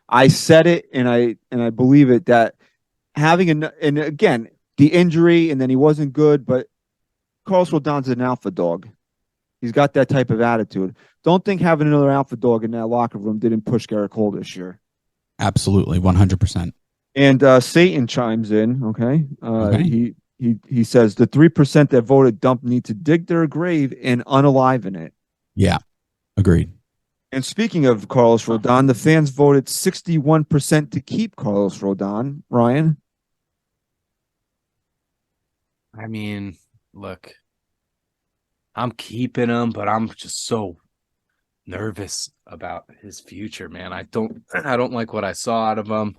I said it and I believe it, that having and again, the injury and then he wasn't good, but Carlos Rodon's an alpha dog. He's got that type of attitude. Don't think having another alpha dog in that locker room didn't push Garrett Cole this year. Absolutely, 100%. And Satan chimes in. Okay. he says the 3% that voted dump need to dig their grave and unaliven it. Yeah, agreed. And speaking of Carlos Rodon, the fans voted 61% to keep Carlos Rodon. Ryan? I mean, look, I'm keeping him, but I'm just so nervous about his future, man. I don't like what I saw out of him.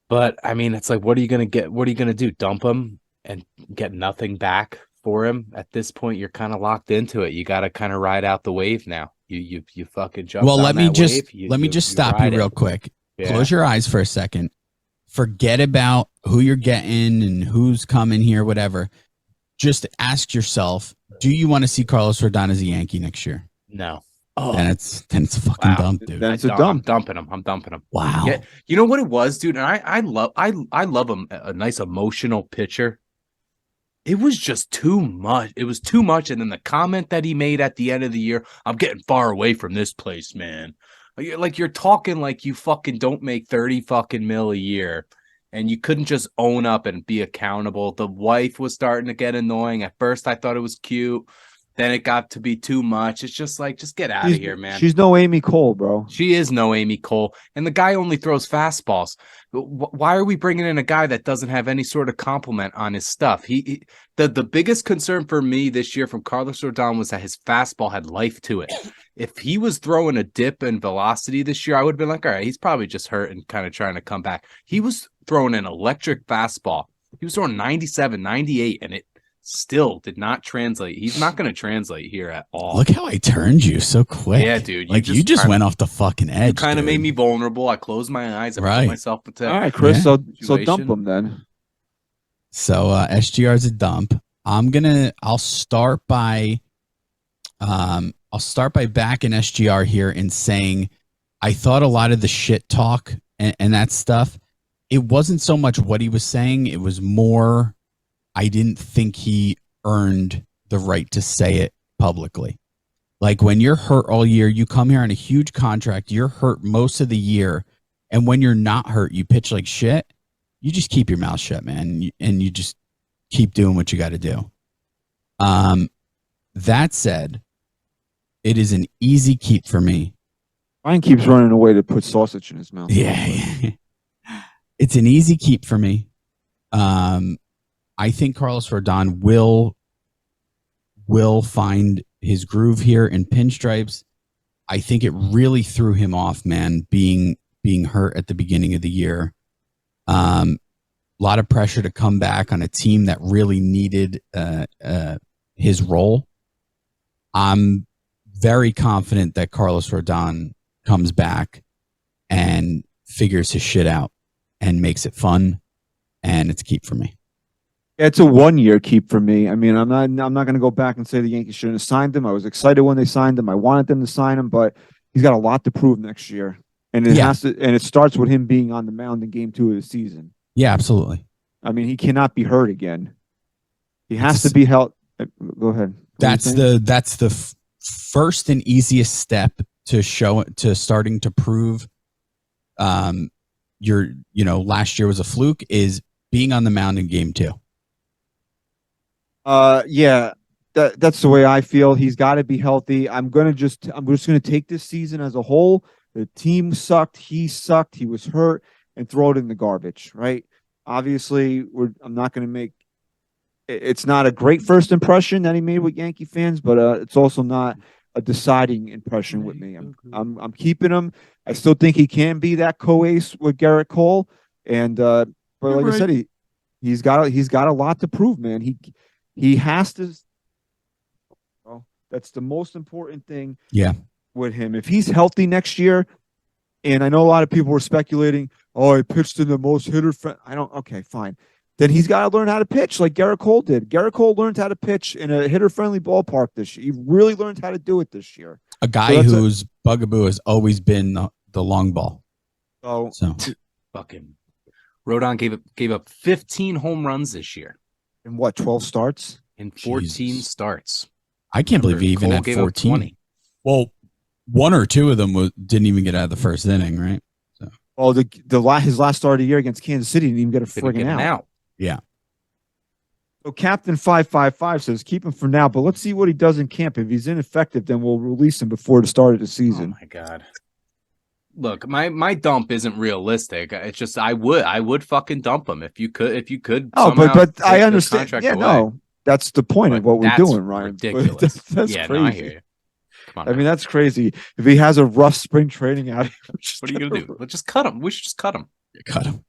But I mean, it's like, what are you gonna get? What are you gonna do? Dump him and get nothing back for him? At this point, you're kind of locked into it. You got to kind of ride out the wave now. You fucking jump. Well, let me just you stop you real quick. Yeah. Close your eyes for a second. Forget about who you're getting and who's coming here, whatever. Just ask yourself, do you want to see Carlos Rodon as a Yankee next year? No. Oh, Then it's a fucking dump, dude. Then it's a dump. I'm dumping him. Wow. Yeah, you know what it was, dude. And I love him. A nice emotional pitcher. It was just too much. It was too much. And then the comment that he made at the end of the year, I'm getting far away from this place, man. Like you're talking like you fucking don't make 30 fucking mil a year. And you couldn't just own up and be accountable. The wife was starting to get annoying. At first, I thought it was cute. Then it got to be too much. It's just like, just get out of here, man. She's no Amy Cole, bro. She is no Amy Cole. And the guy only throws fastballs. Why are we bringing in a guy that doesn't have any sort of compliment on his stuff? The biggest concern for me this year from Carlos Rodon was that his fastball had life to it. If he was throwing a dip in velocity this year, I would have been like, all right, he's probably just hurt and kind of trying to come back. He was throwing an electric fastball. He was throwing 97, 98, and it still did not translate. He's not going to translate here at all. Look how I turned you so quick. Yeah, dude. You just went off the fucking edge. You kind of made me vulnerable. I closed my eyes. I put myself into. All right, Chris. Yeah. So dump him then. So SGR is a dump. I'll start by backing SGR here and saying I thought a lot of the shit talk and that stuff, it wasn't so much what he was saying, it was more I didn't think he earned the right to say it publicly. Like when you're hurt all year, you come here on a huge contract, you're hurt most of the year, and when you're not hurt, you pitch like shit. You just keep your mouth shut, man, and you just keep doing what you got to do. That said, it is an easy keep for me. Ryan keeps running away to put sausage in his mouth. Yeah. It's an easy keep for me. I think Carlos Rodon will find his groove here in pinstripes. I think it really threw him off, man, being hurt at the beginning of the year. A lot of pressure to come back on a team that really needed his role. I'm very confident that Carlos Rodon comes back and figures his shit out and makes it fun, and it's a keep for me. It's a 1-year keep for me. I mean, I'm not going to go back and say the Yankees shouldn't have signed him. I was excited when they signed him. I wanted them to sign him, but he's got a lot to prove next year, and it starts with him being on the mound in Game 2 of the season. Yeah, absolutely. I mean, he cannot be hurt again. He has to be held. Go ahead. That's the first and easiest step to starting to prove last year was a fluke is being on the mound in Game 2. Yeah, that's the way I feel. He's got to be healthy. I'm just going to take this season as a whole. The team sucked. He sucked. He was hurt, and throw it in the garbage. Right? Obviously, I'm not going to make. It's not a great first impression that he made with Yankee fans, but it's also not a deciding impression with me. I'm keeping him. I still think he can be that co-ace with Garrett Cole, and but like I said, he's got a lot to prove, man. He has to. That's the most important thing. Yeah. With him, if he's healthy next year, and I know a lot of people were speculating, he pitched in the most hitter. Okay, fine. Then he's got to learn how to pitch like Garrett Cole did. Garrett Cole learned how to pitch in a hitter-friendly ballpark this year. He really learned how to do it this year. A guy whose bugaboo has always been the long ball. So fucking Rodon gave up 15 home runs this year. In what, 12 starts? In 14 starts. I can't believe he even had 14. Well, one or two of them didn't even get out of the first inning, right? So. His last start of the year against Kansas City didn't even get a friggin' out. Yeah. So Captain 555 says keep him for now, but let's see what he does in camp. If he's ineffective, then we'll release him before the start of the Oh season. my god. Look, my dump isn't realistic. It's just I would fucking dump him if you could. Oh, somehow but take I the understand. contract Yeah, away. no, that's the point But of what we're that's doing, Ryan. ridiculous. That's yeah, crazy. no, I hear you. Come on. I man. mean, that's crazy. If he has a rough spring training out, What are you gonna do? Let's just cut him. We should just cut him. Cut him.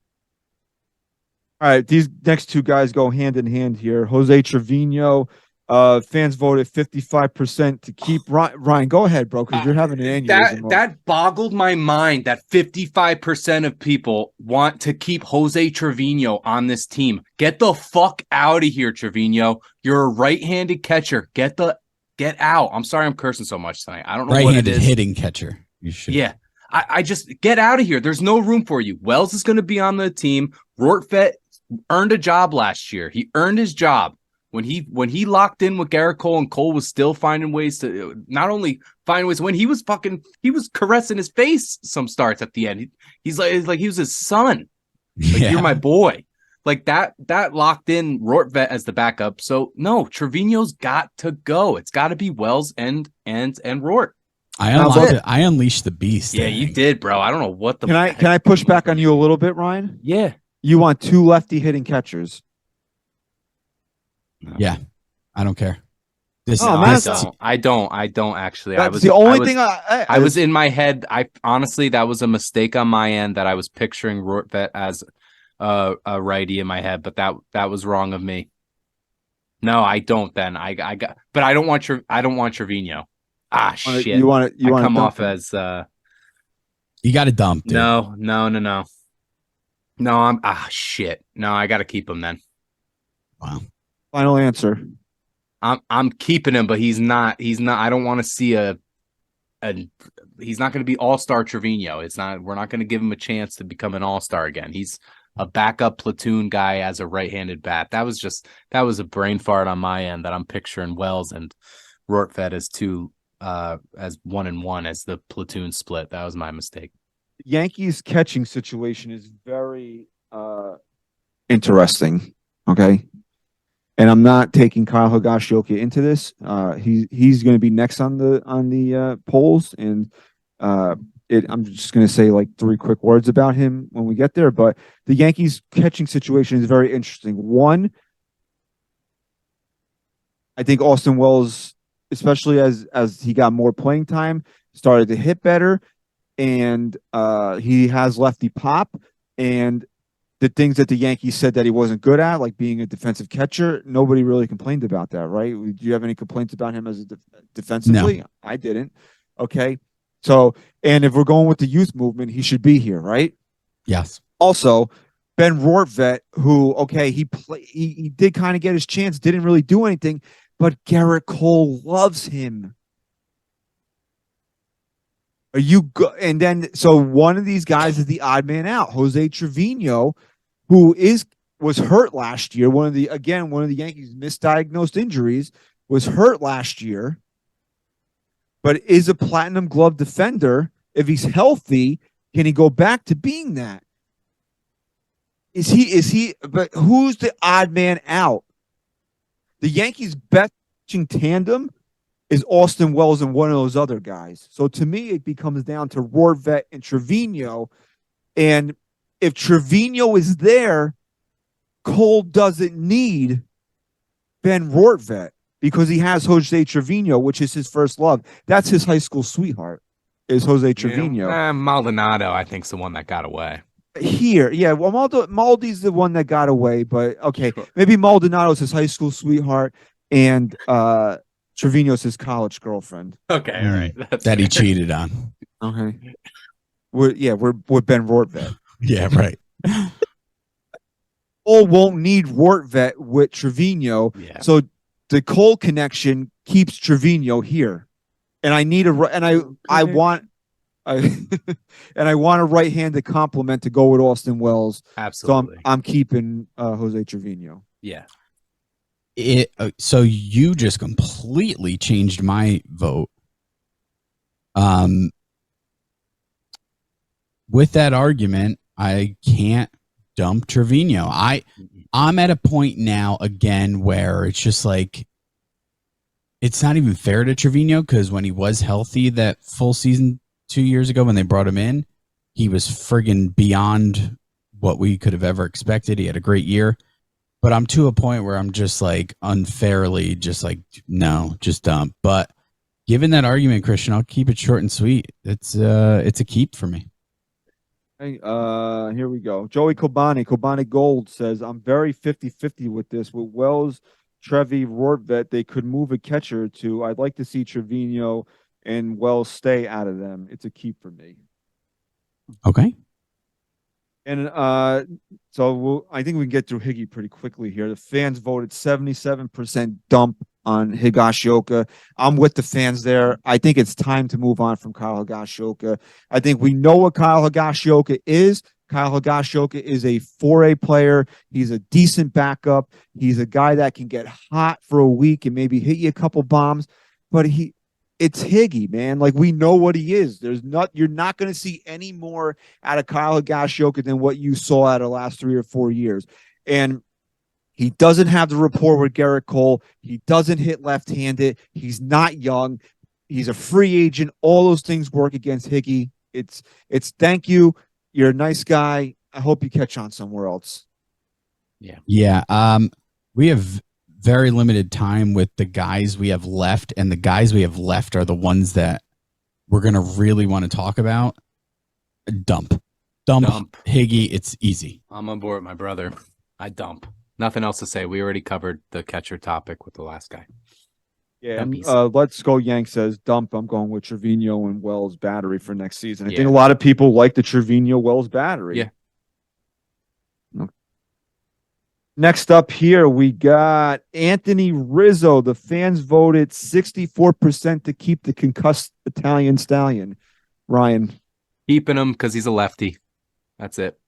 All right, these next two guys go hand in hand here. Jose Trevino, fans voted 55% to keep Ryan. Go ahead, bro, because you're having an aneurysm. That boggled my mind that 55% of people want to keep Jose Trevino on this team. Get the fuck out of here, Trevino. You're a right-handed catcher. Get out. I'm sorry I'm cursing so much tonight. I don't know what it Right-handed is. hitting catcher. You should. Yeah. I just get out of here. There's no room for you. Wells is going to be on the team. Rortvedt earned a job last year. He earned his job when he locked in with Garrett Cole, and Cole was still finding ways to not only find ways when he was caressing his face some starts at the end. He's like he was his son. Like, Yeah. you're my boy. Like that locked in Rortvedt as the backup. So no, Trevino's got to go. It's got to be Wells and Rort. I unleashed the beast. Yeah, you did, bro. I don't know what the. Can I push back on you a little bit, Ryan? Yeah. You want two lefty hitting catchers? Yeah, I don't care. This, Oh, No, this I don't actually. That's the only thing I was in my head. I honestly, that was a mistake on my end that I was picturing Rortvedt as a righty in my head, but that was wrong of me. No, I don't. Then I got, but I don't want Trevino. Ah, shit. You want to come off as you got to dump, dude. no. I'm shit. No, I got to keep him then. Wow. final answer? I'm keeping him, but he's not. I don't want to see he's not going to be all-star Trevino. We're not going to give him a chance to become an all-star again. He's a backup platoon guy as a right-handed bat. That was a brain fart on my end that I'm picturing Wells and Rortvedt as two, as 1-1 as the platoon split. That was my mistake. Yankees catching situation is very interesting. Okay. And I'm not taking Kyle Higashioka into this. He's going to be next on the polls, and I'm just going to say like 3 quick words about him when we get there. But the Yankees catching situation is very interesting. One, I think Austin Wells, especially as he got more playing time, started to hit better, and he has lefty pop, and the things that the Yankees said that he wasn't good at, like being a defensive catcher, nobody really complained about that, right? Do you have any complaints about him as defensively? No. I didn't. Okay. So, and if we're going with the youth movement, he should be here, right? Yes. Also, Ben Rortvedt, who, okay, he did kind of get his chance, didn't really do anything, but Garrett Cole loves him. Are you go? And then, so one of these guys is the odd man out, Jose Trevino, who was hurt last year. One of the Yankees' misdiagnosed injuries, was hurt last year, but is a platinum glove defender. If he's healthy, can he go back to being that? Is he? But who's the odd man out? The Yankees' best pitching tandem is Austin Wells and one of those other guys. So to me, it becomes down to Rortvedt and Trevino. And if Trevino is there, Cole doesn't need Ben Rortvedt because he has Jose Trevino, which is his first love. That's his high school sweetheart, is Jose Trevino. Maldonado, I think, is the one that got away. Here, yeah. Well, Maldi's the one that got away, but okay. Sure. Maybe Maldonado's his high school sweetheart, and Trevino's his college girlfriend. Okay, all right. That's That he fair. cheated on. Okay. We're Ben Rortvedt. Yeah, right. Cole won't need Rortvedt with Trevino. Yeah. So the Cole connection keeps Trevino here. And I need I want a right-handed complement to go with Austin Wells. Absolutely. So I'm keeping Jose Trevino. Yeah. So you just completely changed my vote. With that argument, I can't dump Trevino. I'm at a point now again where it's just like it's not even fair to Trevino because when he was healthy that full season 2 years ago when they brought him in, he was friggin' beyond what we could have ever expected. He had a great year. But I'm to a point where I'm just like unfairly just like, no, just dump. But given that argument, Christian, I'll keep it short and sweet. It's a keep for me. Hey, here we go. Joey Kobani Gold says, I'm very 50-50 with this. With Wells, Trevi, Rortvet, they could move a catcher or two. I'd like to see Trevino and Wells stay out of them. It's a keep for me. Okay. And I think we can get through Higgy pretty quickly here. The fans voted 77% dump on Higashioka. I'm with the fans there. I think it's time to move on from Kyle Higashioka. I think we know what Kyle Higashioka is. Kyle Higashioka is a 4A player. He's a decent backup. He's a guy that can get hot for a week and maybe hit you a couple bombs. But it's Higgy, man. Like, we know what he is. You're not going to see any more out of Kyle Higashioka than what you saw out of the last 3 or 4 years. And he doesn't have the rapport with Garrett Cole. He doesn't hit left-handed. He's not young. He's a free agent. All those things work against Higgy. It's thank you. You're a nice guy. I hope you catch on somewhere else. Yeah. We have very limited time with the guys we have left, and the guys we have left are the ones that we're going to really want to talk about. Dump Higgy. It's easy. I'm on board, my brother. I dump. Nothing else to say. We already covered the catcher topic with the last guy. Yeah, and Let's Go Yank says dump. I'm going with Trevino and Wells battery for next season. I think a lot of people like the Trevino Wells battery. Yeah. Next up here, we got Anthony Rizzo. The fans voted 64% to keep the concussed Italian stallion. Ryan. Keeping him because he's a lefty. That's it.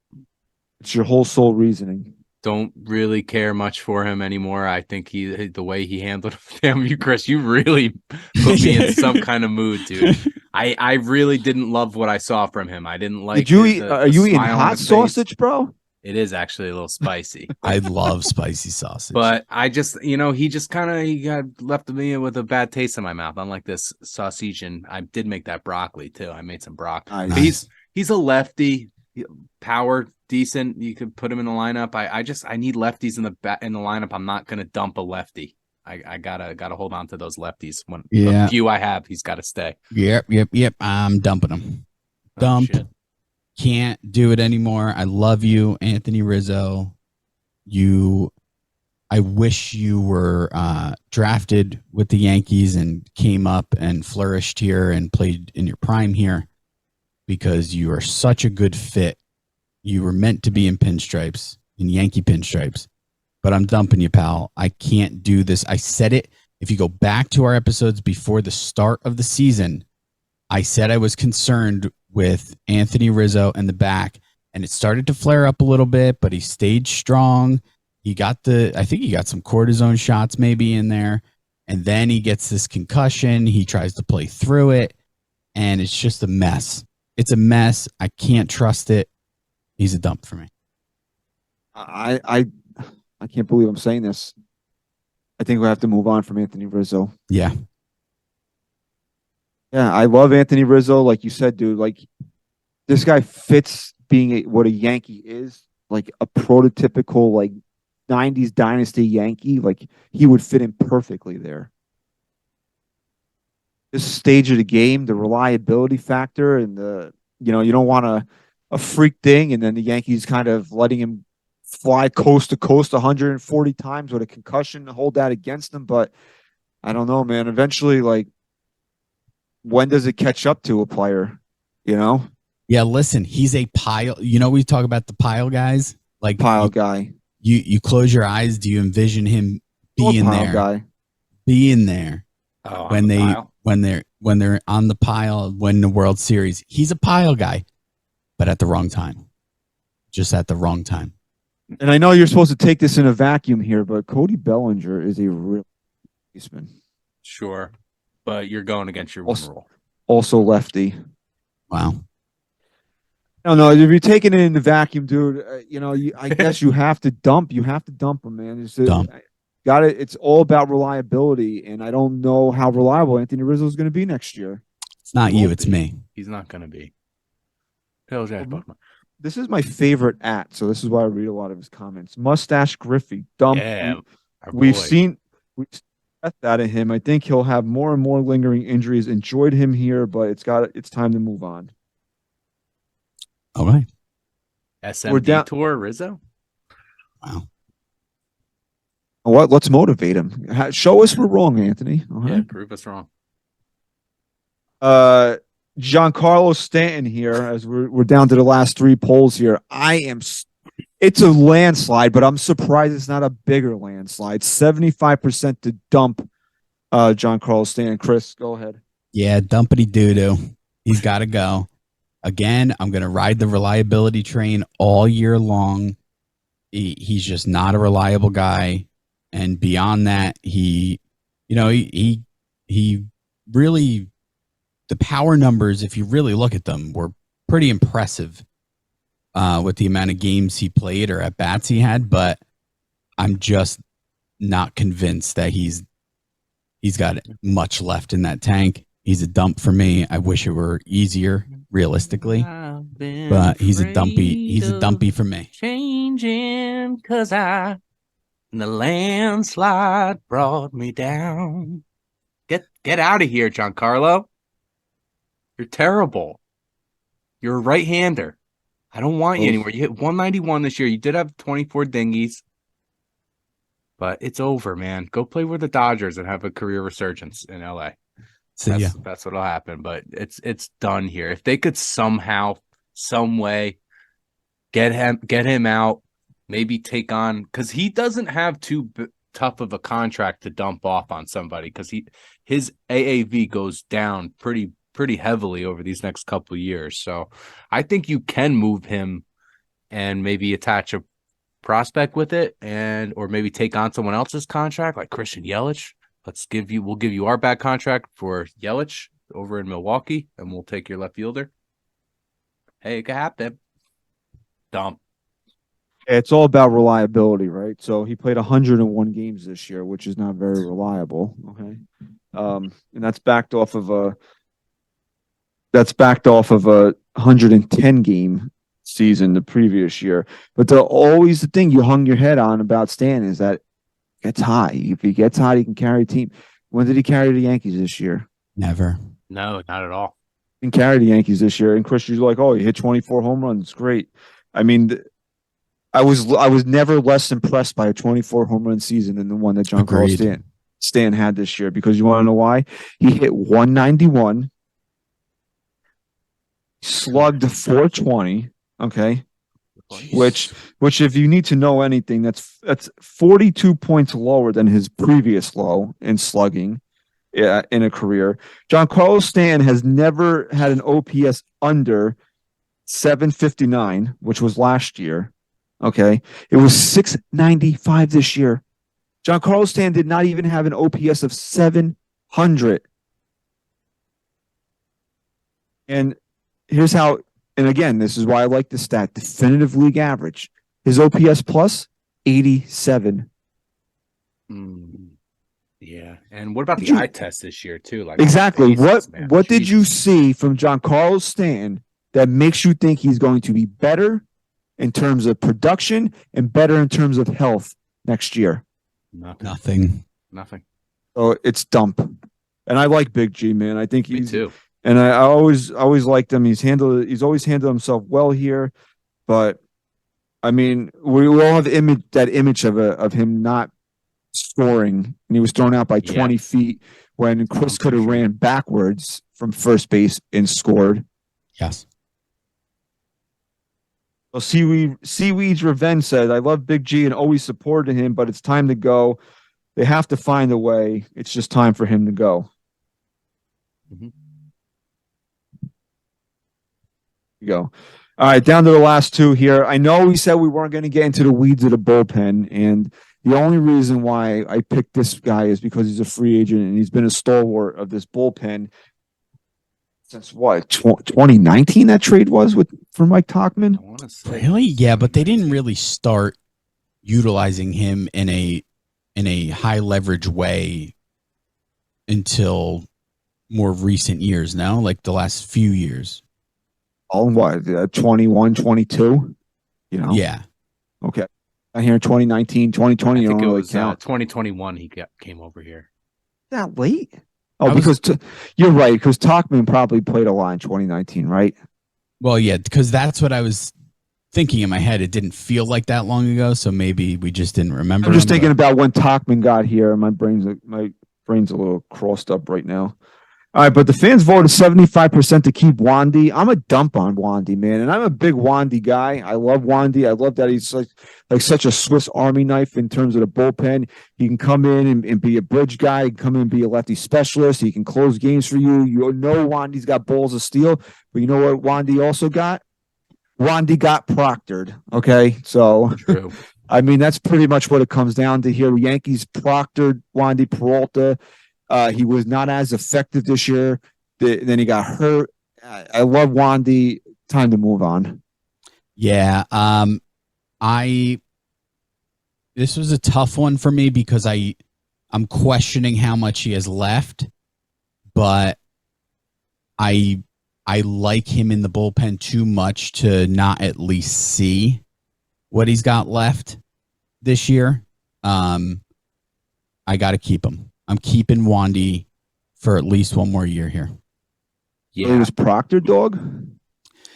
It's your whole soul reasoning. Don't really care much for him anymore. I think the way he handled him. Damn you, Chris. You really put me in some kind of mood, dude. I really didn't love what I saw from him. I didn't like. Are you eating hot sausage, bro? It is actually a little spicy. I love spicy sausage. But I just, he got left me with a bad taste in my mouth. Unlike this sausage, and I did make that broccoli too. I made some broccoli. Nice. He's a lefty, power decent. You could put him in the lineup. I need lefties in the lineup. I'm not gonna dump a lefty. I gotta hold on to those lefties. The few I have, he's got to stay. Yep. I'm dumping him. Dump. Shit. Can't do it anymore. I love you, Anthony Rizzo. I wish you were drafted with the Yankees and came up and flourished here and played in your prime here because you are such a good fit. You were meant to be in pinstripes, in Yankee pinstripes. But I'm dumping you, pal. I can't do this. I said it. If you go back to our episodes before the start of the season, I said I was concerned with Anthony Rizzo and the back, and it started to flare up a little bit, but he stayed strong. I think he got some cortisone shots maybe in there, and then he gets this concussion. He tries to play through it, and it's just a mess. It's a mess. I can't trust it. He's a dump for me. I can't believe I'm saying this. I think we have to move on from Anthony Rizzo. Yeah. Yeah, I love Anthony Rizzo. Like you said, dude, like this guy fits being what a Yankee is, like a prototypical like 90s dynasty Yankee. Like he would fit in perfectly there. This stage of the game, the reliability factor and you don't want a freak thing and then the Yankees kind of letting him fly coast to coast 140 times with a concussion to hold that against him. But I don't know, man. Eventually, like, when does it catch up to a player? Yeah, listen, he's a pile. We talk about the pile guys, like pile guy. You close your eyes. Do you envision him being there? Guy. Being there when they're on the pile, win the World Series. He's a pile guy, but at the wrong time. Just at the wrong time. And I know you're supposed to take this in a vacuum here, but Cody Bellinger is a real baseman. Sure. But you're going against your one rule. Also lefty. Wow. I don't know. If you're taking it in the vacuum, dude, I guess you have to dump. You have to dump him, man. Dump. Got it. It's all about reliability, and I don't know how reliable Anthony Rizzo is going to be next year. It's not He you, won't it's be. me. He's not gonna be. Hell's that, Buckman? This is my favorite so this is why I read a lot of his comments. Mustache Griffey, dump. Yeah, our We've boy. seen that out of him. I think he'll have more and more lingering injuries. Enjoyed him here, but it's time to move on. All right. SMD down- tour, Rizzo. Wow. What? Let's motivate him. Show us we're wrong, Anthony. All Yeah, right. prove us wrong. Giancarlo Stanton here, as we're down to the last three polls here. It's a landslide, but I'm surprised it's not a bigger landslide. 75% to dump Giancarlo Stanton. Chris, go ahead. Yeah, dumpity doo doo. He's got to go. Again, I'm going to ride the reliability train all year long. He's just not a reliable guy. And beyond that, he really, the power numbers, if you really look at them, were pretty impressive with the amount of games he played or at bats he had. But I'm just not convinced that he's got much left in that tank. He's a dump for me. I wish it were easier, realistically, but he's a dumpy for me. Changing because the landslide brought me down. Get out of here, Giancarlo. You're terrible. You're a right-hander. I don't want you anymore. You hit 191 this year. You did have 24 dinghies, but it's over, man. Go play with the Dodgers and have a career resurgence in LA. That's what'll happen. But it's done here. If they could somehow, some way, get him out, maybe take on, because he doesn't have too tough of a contract to dump off on somebody, because his AAV goes down pretty heavily over these next couple of years. So I think you can move him and maybe attach a prospect with it, or maybe take on someone else's contract like Christian Yelich. We'll give you our bad contract for Yelich over in Milwaukee, and we'll take your left fielder. Hey, it could happen. Dump. It's all about reliability, right? So he played 101 games this year, which is not very reliable. Okay. And that's backed off of a 110 game season the previous year. But always the thing you hung your head on about Stan is that gets hot. If he gets hot, he can carry a team. When did he carry the Yankees this year? Never. No, not at all. He can carry the Yankees this year. And Chris, you're like, oh, he hit 24 home runs. Great. I mean, I was never less impressed by a 24 home run season than the one that Giancarlo Stan had this year, because you want to know why? He hit 191, slugged 420. Okay. Which if you need to know anything, that's 42 points lower than his previous low in slugging in a career. Giancarlo Stanton has never had an OPS under 759, which was last year. Okay. It was 695 this year. Giancarlo Stanton did not even have an OPS of 700. And here's how. And again, this is why I like the stat. Definitive league average. His OPS plus 87. Yeah. And what about the eye test this year too? Like exactly. Jesus, what did you see from Giancarlo Stanton that makes you think he's going to be better in terms of production and better in terms of health next year? Nothing. So it's dump. And I like Big G, man. I think Me too. And I always liked him. He's always handled himself well here, but I mean, we all have that image of him not scoring, and he was thrown out by 20 feet when Chris could have ran backwards from first base and scored. Yes. So Seaweed's Revenge said, "I love Big G and always supported him, but it's time to go. They have to find a way. It's just time for him to go." Mm-hmm. You go. All right, down to the last two here. I know we said we weren't going to get into the weeds of the bullpen, and the only reason why I picked this guy is because he's a free agent and he's been a stalwart of this bullpen since what 2019 that trade was for Mike Tauchman. I want to say Really? Yeah, but they didn't really start utilizing him in a high leverage way until more recent years now, like the last few years. Oh, what 21, 22? You know? Yeah. Okay. I hear 2019, 2020. I You think don't it really was count 2021 came over here. that late. Oh, I was- because you're right. Because Tauchman probably played a lot in 2019, right? Well, yeah, because that's what I was thinking in my head. It didn't feel like that long ago, so maybe we just didn't remember. I'm just him, thinking but- about when Tauchman got here. My brain's a little crossed up right now. All right, but the fans voted 75% to keep Wandy. I'm a dump on Wandy, man, and I'm a big Wandy guy. I love Wandy. I love that he's like such a Swiss Army knife in terms of the bullpen. He can come in and be a bridge guy. He can come in and be a lefty specialist. He can close games for you. You know Wandy's got balls of steel, but you know what Wandy also got? Wandy got proctored. Okay, so True. I mean that's pretty much what it comes down to here. The Yankees proctored Wandy Peralta. He was not as effective this year. Then he got hurt. I love Wandy. Time to move on. Yeah. This was a tough one for me because I'm questioning how much he has left, but I like him in the bullpen too much to not at least see what he's got left this year. I got to keep him. I'm keeping Wandy for at least one more year here. Yeah. It was Proctor, dog.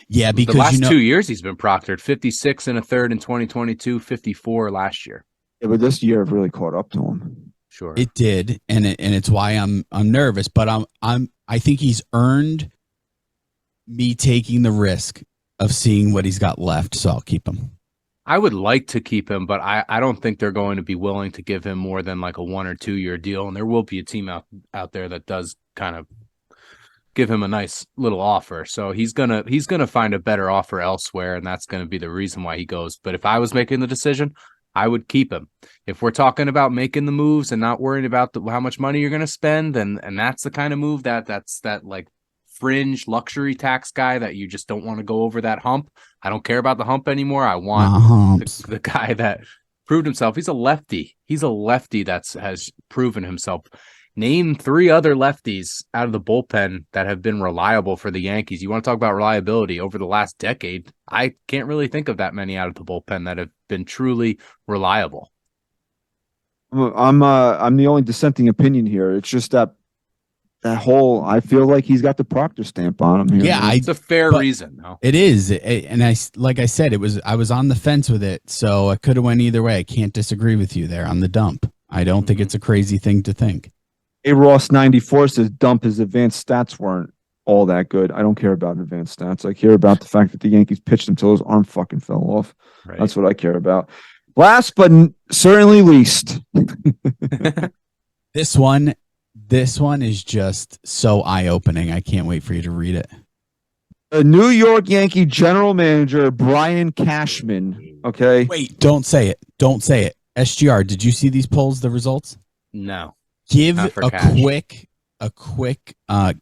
Yeah, because the last 2 years he's been proctored 56 and a third in 2022, 54 last year. Yeah, but this year I've really caught up to him. Sure, it did, and it's why I'm nervous. But I think he's earned me taking the risk of seeing what he's got left, so I'll keep him. I would like to keep him, but I don't think they're going to be willing to give him more than like a 1 or 2 year deal. And there will be a team out there that does kind of give him a nice little offer. So he's gonna find a better offer elsewhere, and that's gonna be the reason why he goes. But if I was making the decision, I would keep him. If we're talking about making the moves and not worrying about how much money you're gonna spend, and that's the kind of move that's like fringe luxury tax guy that you just don't want to go over that hump. I don't care about the hump anymore. I want the guy that proved himself. He's a lefty. He's a lefty has proven himself. Name 3 other lefties out of the bullpen that have been reliable for the Yankees. You want to talk about reliability over the last decade? I can't really think of that many out of the bullpen that have been truly reliable. I'm the only dissenting opinion here. It's just that whole, I feel like he's got the Proctor stamp on him here. Yeah, it's a fair reason. No? It is, and like I said, I was on the fence with it, so I could have went either way. I can't disagree with you there on the dump. I don't think it's a crazy thing to think. A Ross 94 says dump his advanced stats weren't all that good. I don't care about advanced stats. I care about the fact that the Yankees pitched until his arm fucking fell off. Right. That's what I care about. Last but certainly least, This one is just so eye-opening. I can't wait for you to read it. the New York Yankee general manager, Brian Cashman. Okay. Wait, don't say it. Don't say it. SGR, did you see these polls, the results? No. Give Not for a cash. quick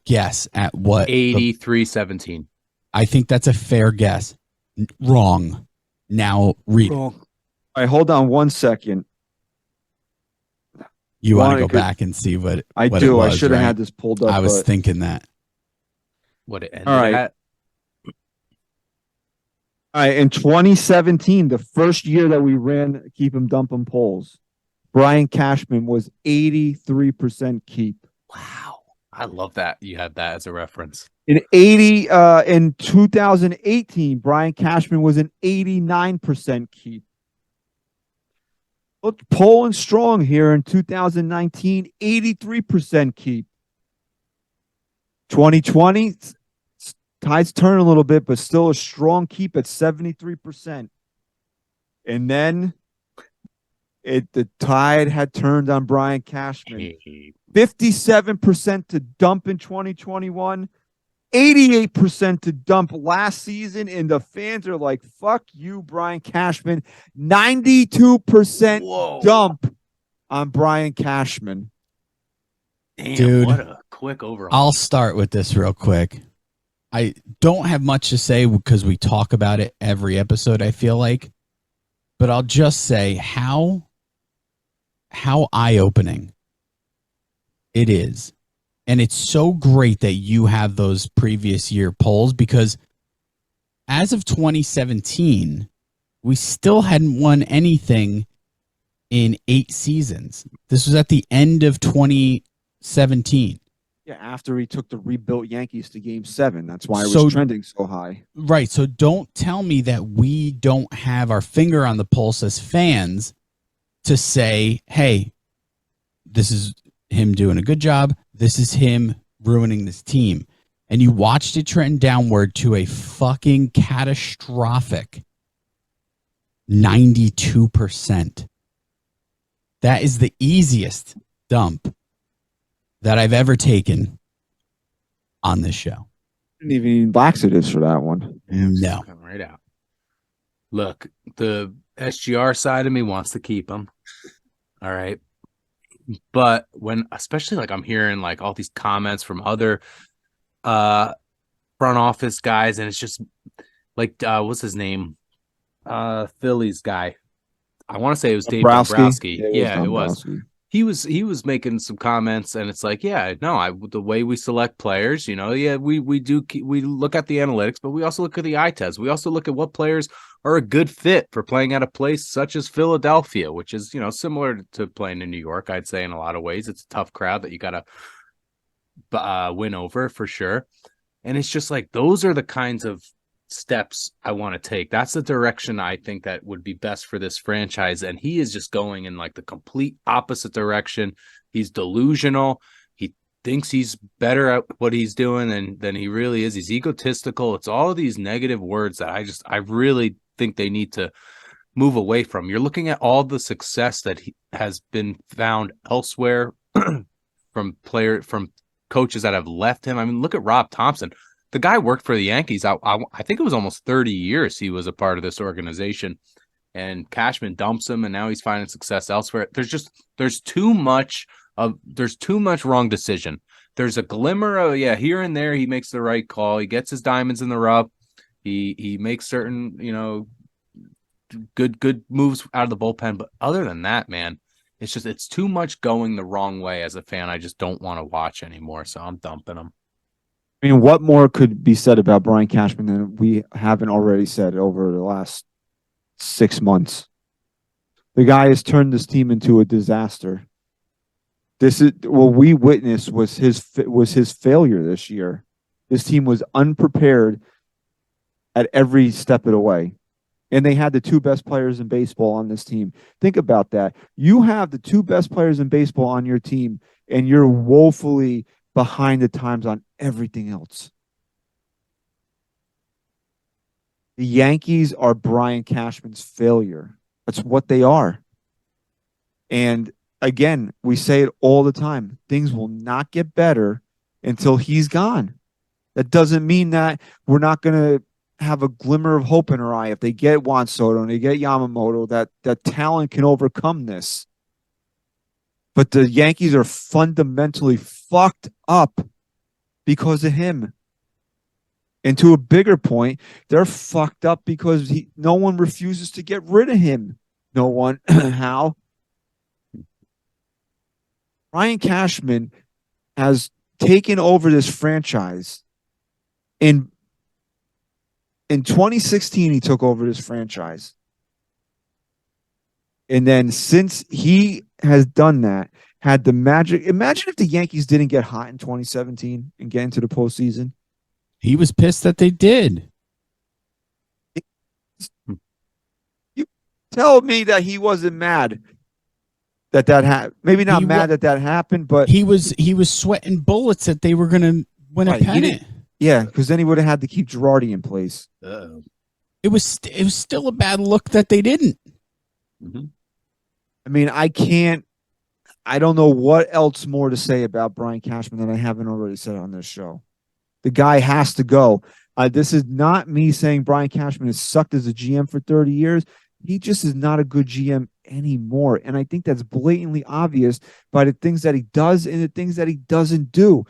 guess at what 83-17. I think that's a fair guess. Wrong. Now read it. All right, hold on 1 second. You want to Wanna go go- back and see what I what do. it was, I should have right? had this pulled up. I was but- thinking that. What it ended All right. at? All right, in 2017, the first year that we ran Keep 'em Dump 'em polls, Brian Cashman was 83% keep. Wow. I love that you had that as a reference. In 2018, Brian Cashman was an 89% keep. Look, polling strong here in 2019, 83% keep. 2020, tides turn a little bit, but still a strong keep at 73%. And then the tide had turned on Brian Cashman. 57% to dump in 2021, 88% to dump last season, and the fans are like, fuck you, Brian Cashman. 92% dump on Brian Cashman. Damn, Dude. what a quick overhaul. I'll start with this real quick. I don't have much to say because we talk about it every episode, I feel like. But I'll just say how eye-opening it is. And it's so great that you have those previous year polls, because as of 2017, we still hadn't won anything in 8 seasons. This was at the end of 2017. Yeah, after he took the rebuilt Yankees to Game 7. That's why it was So- trending so high. Right. So don't tell me that we don't have our finger on the pulse as fans to say, hey, this is him doing a good job. This is him ruining this team. And you watched it trend downward to a fucking catastrophic 92%. That is the easiest dump that I've ever taken on this show. Didn't even need laxatives for that one. No. Come right out. Look, the SGR side of me wants to keep him. All right. But when, especially like I'm hearing like all these comments from other front office guys, and it's just like what's his name? Phillies guy. I want to say it was Dave Dombrowski. Yeah, it was. He was making some comments, and it's like, yeah, no, the way we select players, you know, yeah, we look at the analytics, but we also look at the eye test. We also look at what players are a good fit for playing at a place such as Philadelphia, which is, you know, similar to playing in New York. I'd say in a lot of ways, it's a tough crowd that you got to win over for sure. And it's just like, those are the kinds of steps I want to take. That's the direction I think that would be best for this franchise. And he is just going in like the complete opposite direction. He's delusional. He thinks he's better at what he's doing than he really is. He's egotistical. It's all of these negative words that I really think they need to move away from. You're looking at all the success that has been found elsewhere from coaches that have left him. I mean, look at Rob Thompson. The guy worked for the Yankees. I think it was almost 30 years he was a part of this organization, and Cashman dumps him, and now he's finding success elsewhere. There's too much wrong decision. There's a glimmer of, yeah, here and there he makes the right call. He gets his diamonds in the rough. He makes certain, you know, good moves out of the bullpen. But other than that, man, it's too much going the wrong way. As a fan, I just don't want to watch anymore. So I'm dumping him. I mean, what more could be said about Brian Cashman than we haven't already said over the last 6 months? The guy has turned this team into a disaster. This is what we witnessed was his failure this year. This team was unprepared at every step of the way. And they had the 2 best players in baseball on this team. Think about that. You have the 2 best players in baseball on your team, and you're woefully behind the times on everything else. The Yankees are Brian Cashman's failure. That's what they are. And again, we say it all the time. Things will not get better until he's gone. That doesn't mean that we're not going to have a glimmer of hope in our eye. If they get Juan Soto and they get Yamamoto, that talent can overcome this. But the Yankees are fundamentally fucked up because of him. And to a bigger point, they're fucked up because no one refuses to get rid of him. No one. How? Brian Cashman has taken over this franchise. In 2016, he took over this franchise. And then since he has done that, had the magic. Imagine if the Yankees didn't get hot in 2017 and get into the postseason. He was pissed that they did. You tell me that he wasn't mad that happened. Maybe not mad that happened, but he was sweating bullets that they were going to win a pennant. Yeah, because then he would have had to keep Girardi in place. It was still a bad look that they didn't. Mm-hmm. I mean, I don't know what else more to say about Brian Cashman than I haven't already said on this show. The guy has to go. This is not me saying Brian Cashman has sucked as a GM for 30 years. He just is not a good GM anymore. And I think that's blatantly obvious by the things that he does and the things that he doesn't do.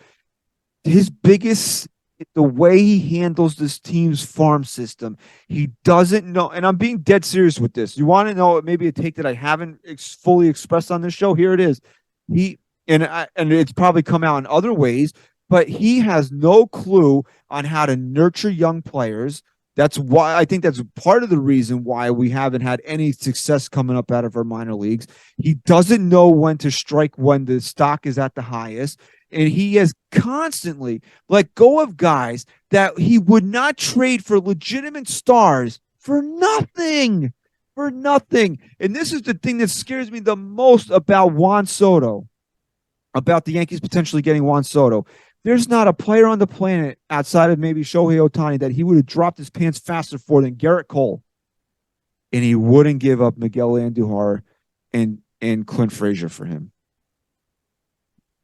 His biggest the way he handles this team's farm system. He doesn't know, and I'm being dead serious with this. You want to know maybe a take that I haven't fully expressed on this show? Here it is. And it's probably come out in other ways, but he has no clue on how to nurture young players. That's why I think that's part of the reason why we haven't had any success coming up out of our minor leagues. He doesn't know when to strike when the stock is at the highest. And he has constantly let go of guys that he would not trade for legitimate stars for nothing. For nothing. And this is the thing that scares me the most about Juan Soto, about the Yankees potentially getting Juan Soto. There's not a player on the planet outside of maybe Shohei Ohtani that he would have dropped his pants faster for than Garrett Cole. And he wouldn't give up Miguel Andujar and Clint Frazier for him.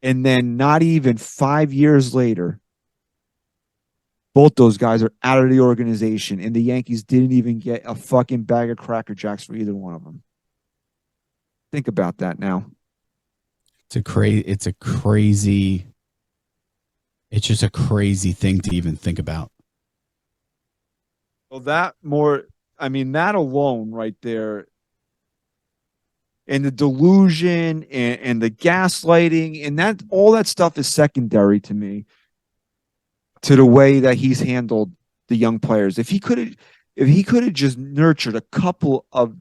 And then not even 5 years later, both those guys are out of the organization, and the Yankees didn't even get a fucking bag of Cracker Jacks for either one of them. Think about that now. It's just a crazy thing to even think about. Well, that alone right there, and the delusion and the gaslighting and that all that stuff is secondary to me to the way that he's handled the young players. If he could have just nurtured a couple of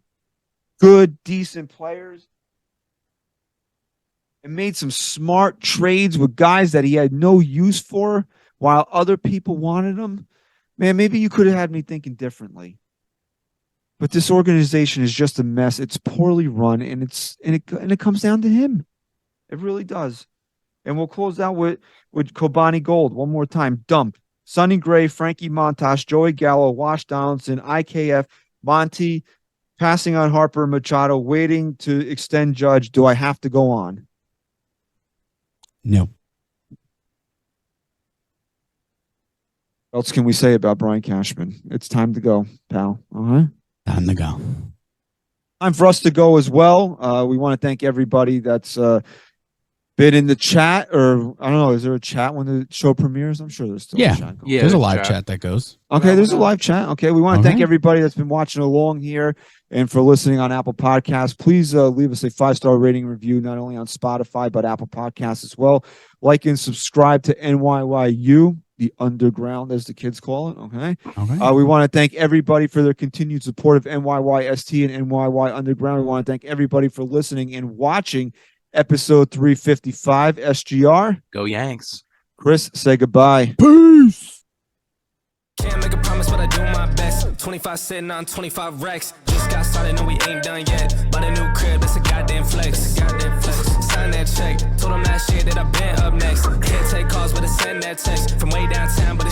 good, decent players and made some smart trades with guys that he had no use for while other people wanted them, man, maybe you could have had me thinking differently. But this organization is just a mess. It's poorly run, and it comes down to him. It really does. And we'll close out with Kobani Gold one more time. Dump. Sonny Gray, Frankie Montas, Joey Gallo, Wash Donaldson, IKF, Monty, passing on Harper Machado, waiting to extend Judge. Do I have to go on? No. What else can we say about Brian Cashman? It's time to go, pal. All right. Time to go. Time for us to go as well. We want to thank everybody that's been in the chat, or I don't know, is there a chat when the show premieres? I'm sure there's still a chat going. Yeah, there's a live chat that goes. Okay, there's a live chat. Okay, we want to thank everybody that's been watching along here and for listening on Apple Podcasts. Please leave us a 5-star rating review, not only on Spotify, but Apple Podcasts as well. Like and subscribe to NYYU, the underground, as the kids call it. Okay. We want to thank everybody for their continued support of NYYST and NYY Underground. We want to thank everybody for listening and watching episode 355 SGR. Go Yanks. Chris, say goodbye. Peace. Can't make a promise, but I do my best. 25 sitting on 25 racks. Just got started, no, we ain't done yet. Bought a new crib, that's a goddamn flex. Sign that check. Told them last year that I been up next. Can't take calls, but I send that text from way downtown, but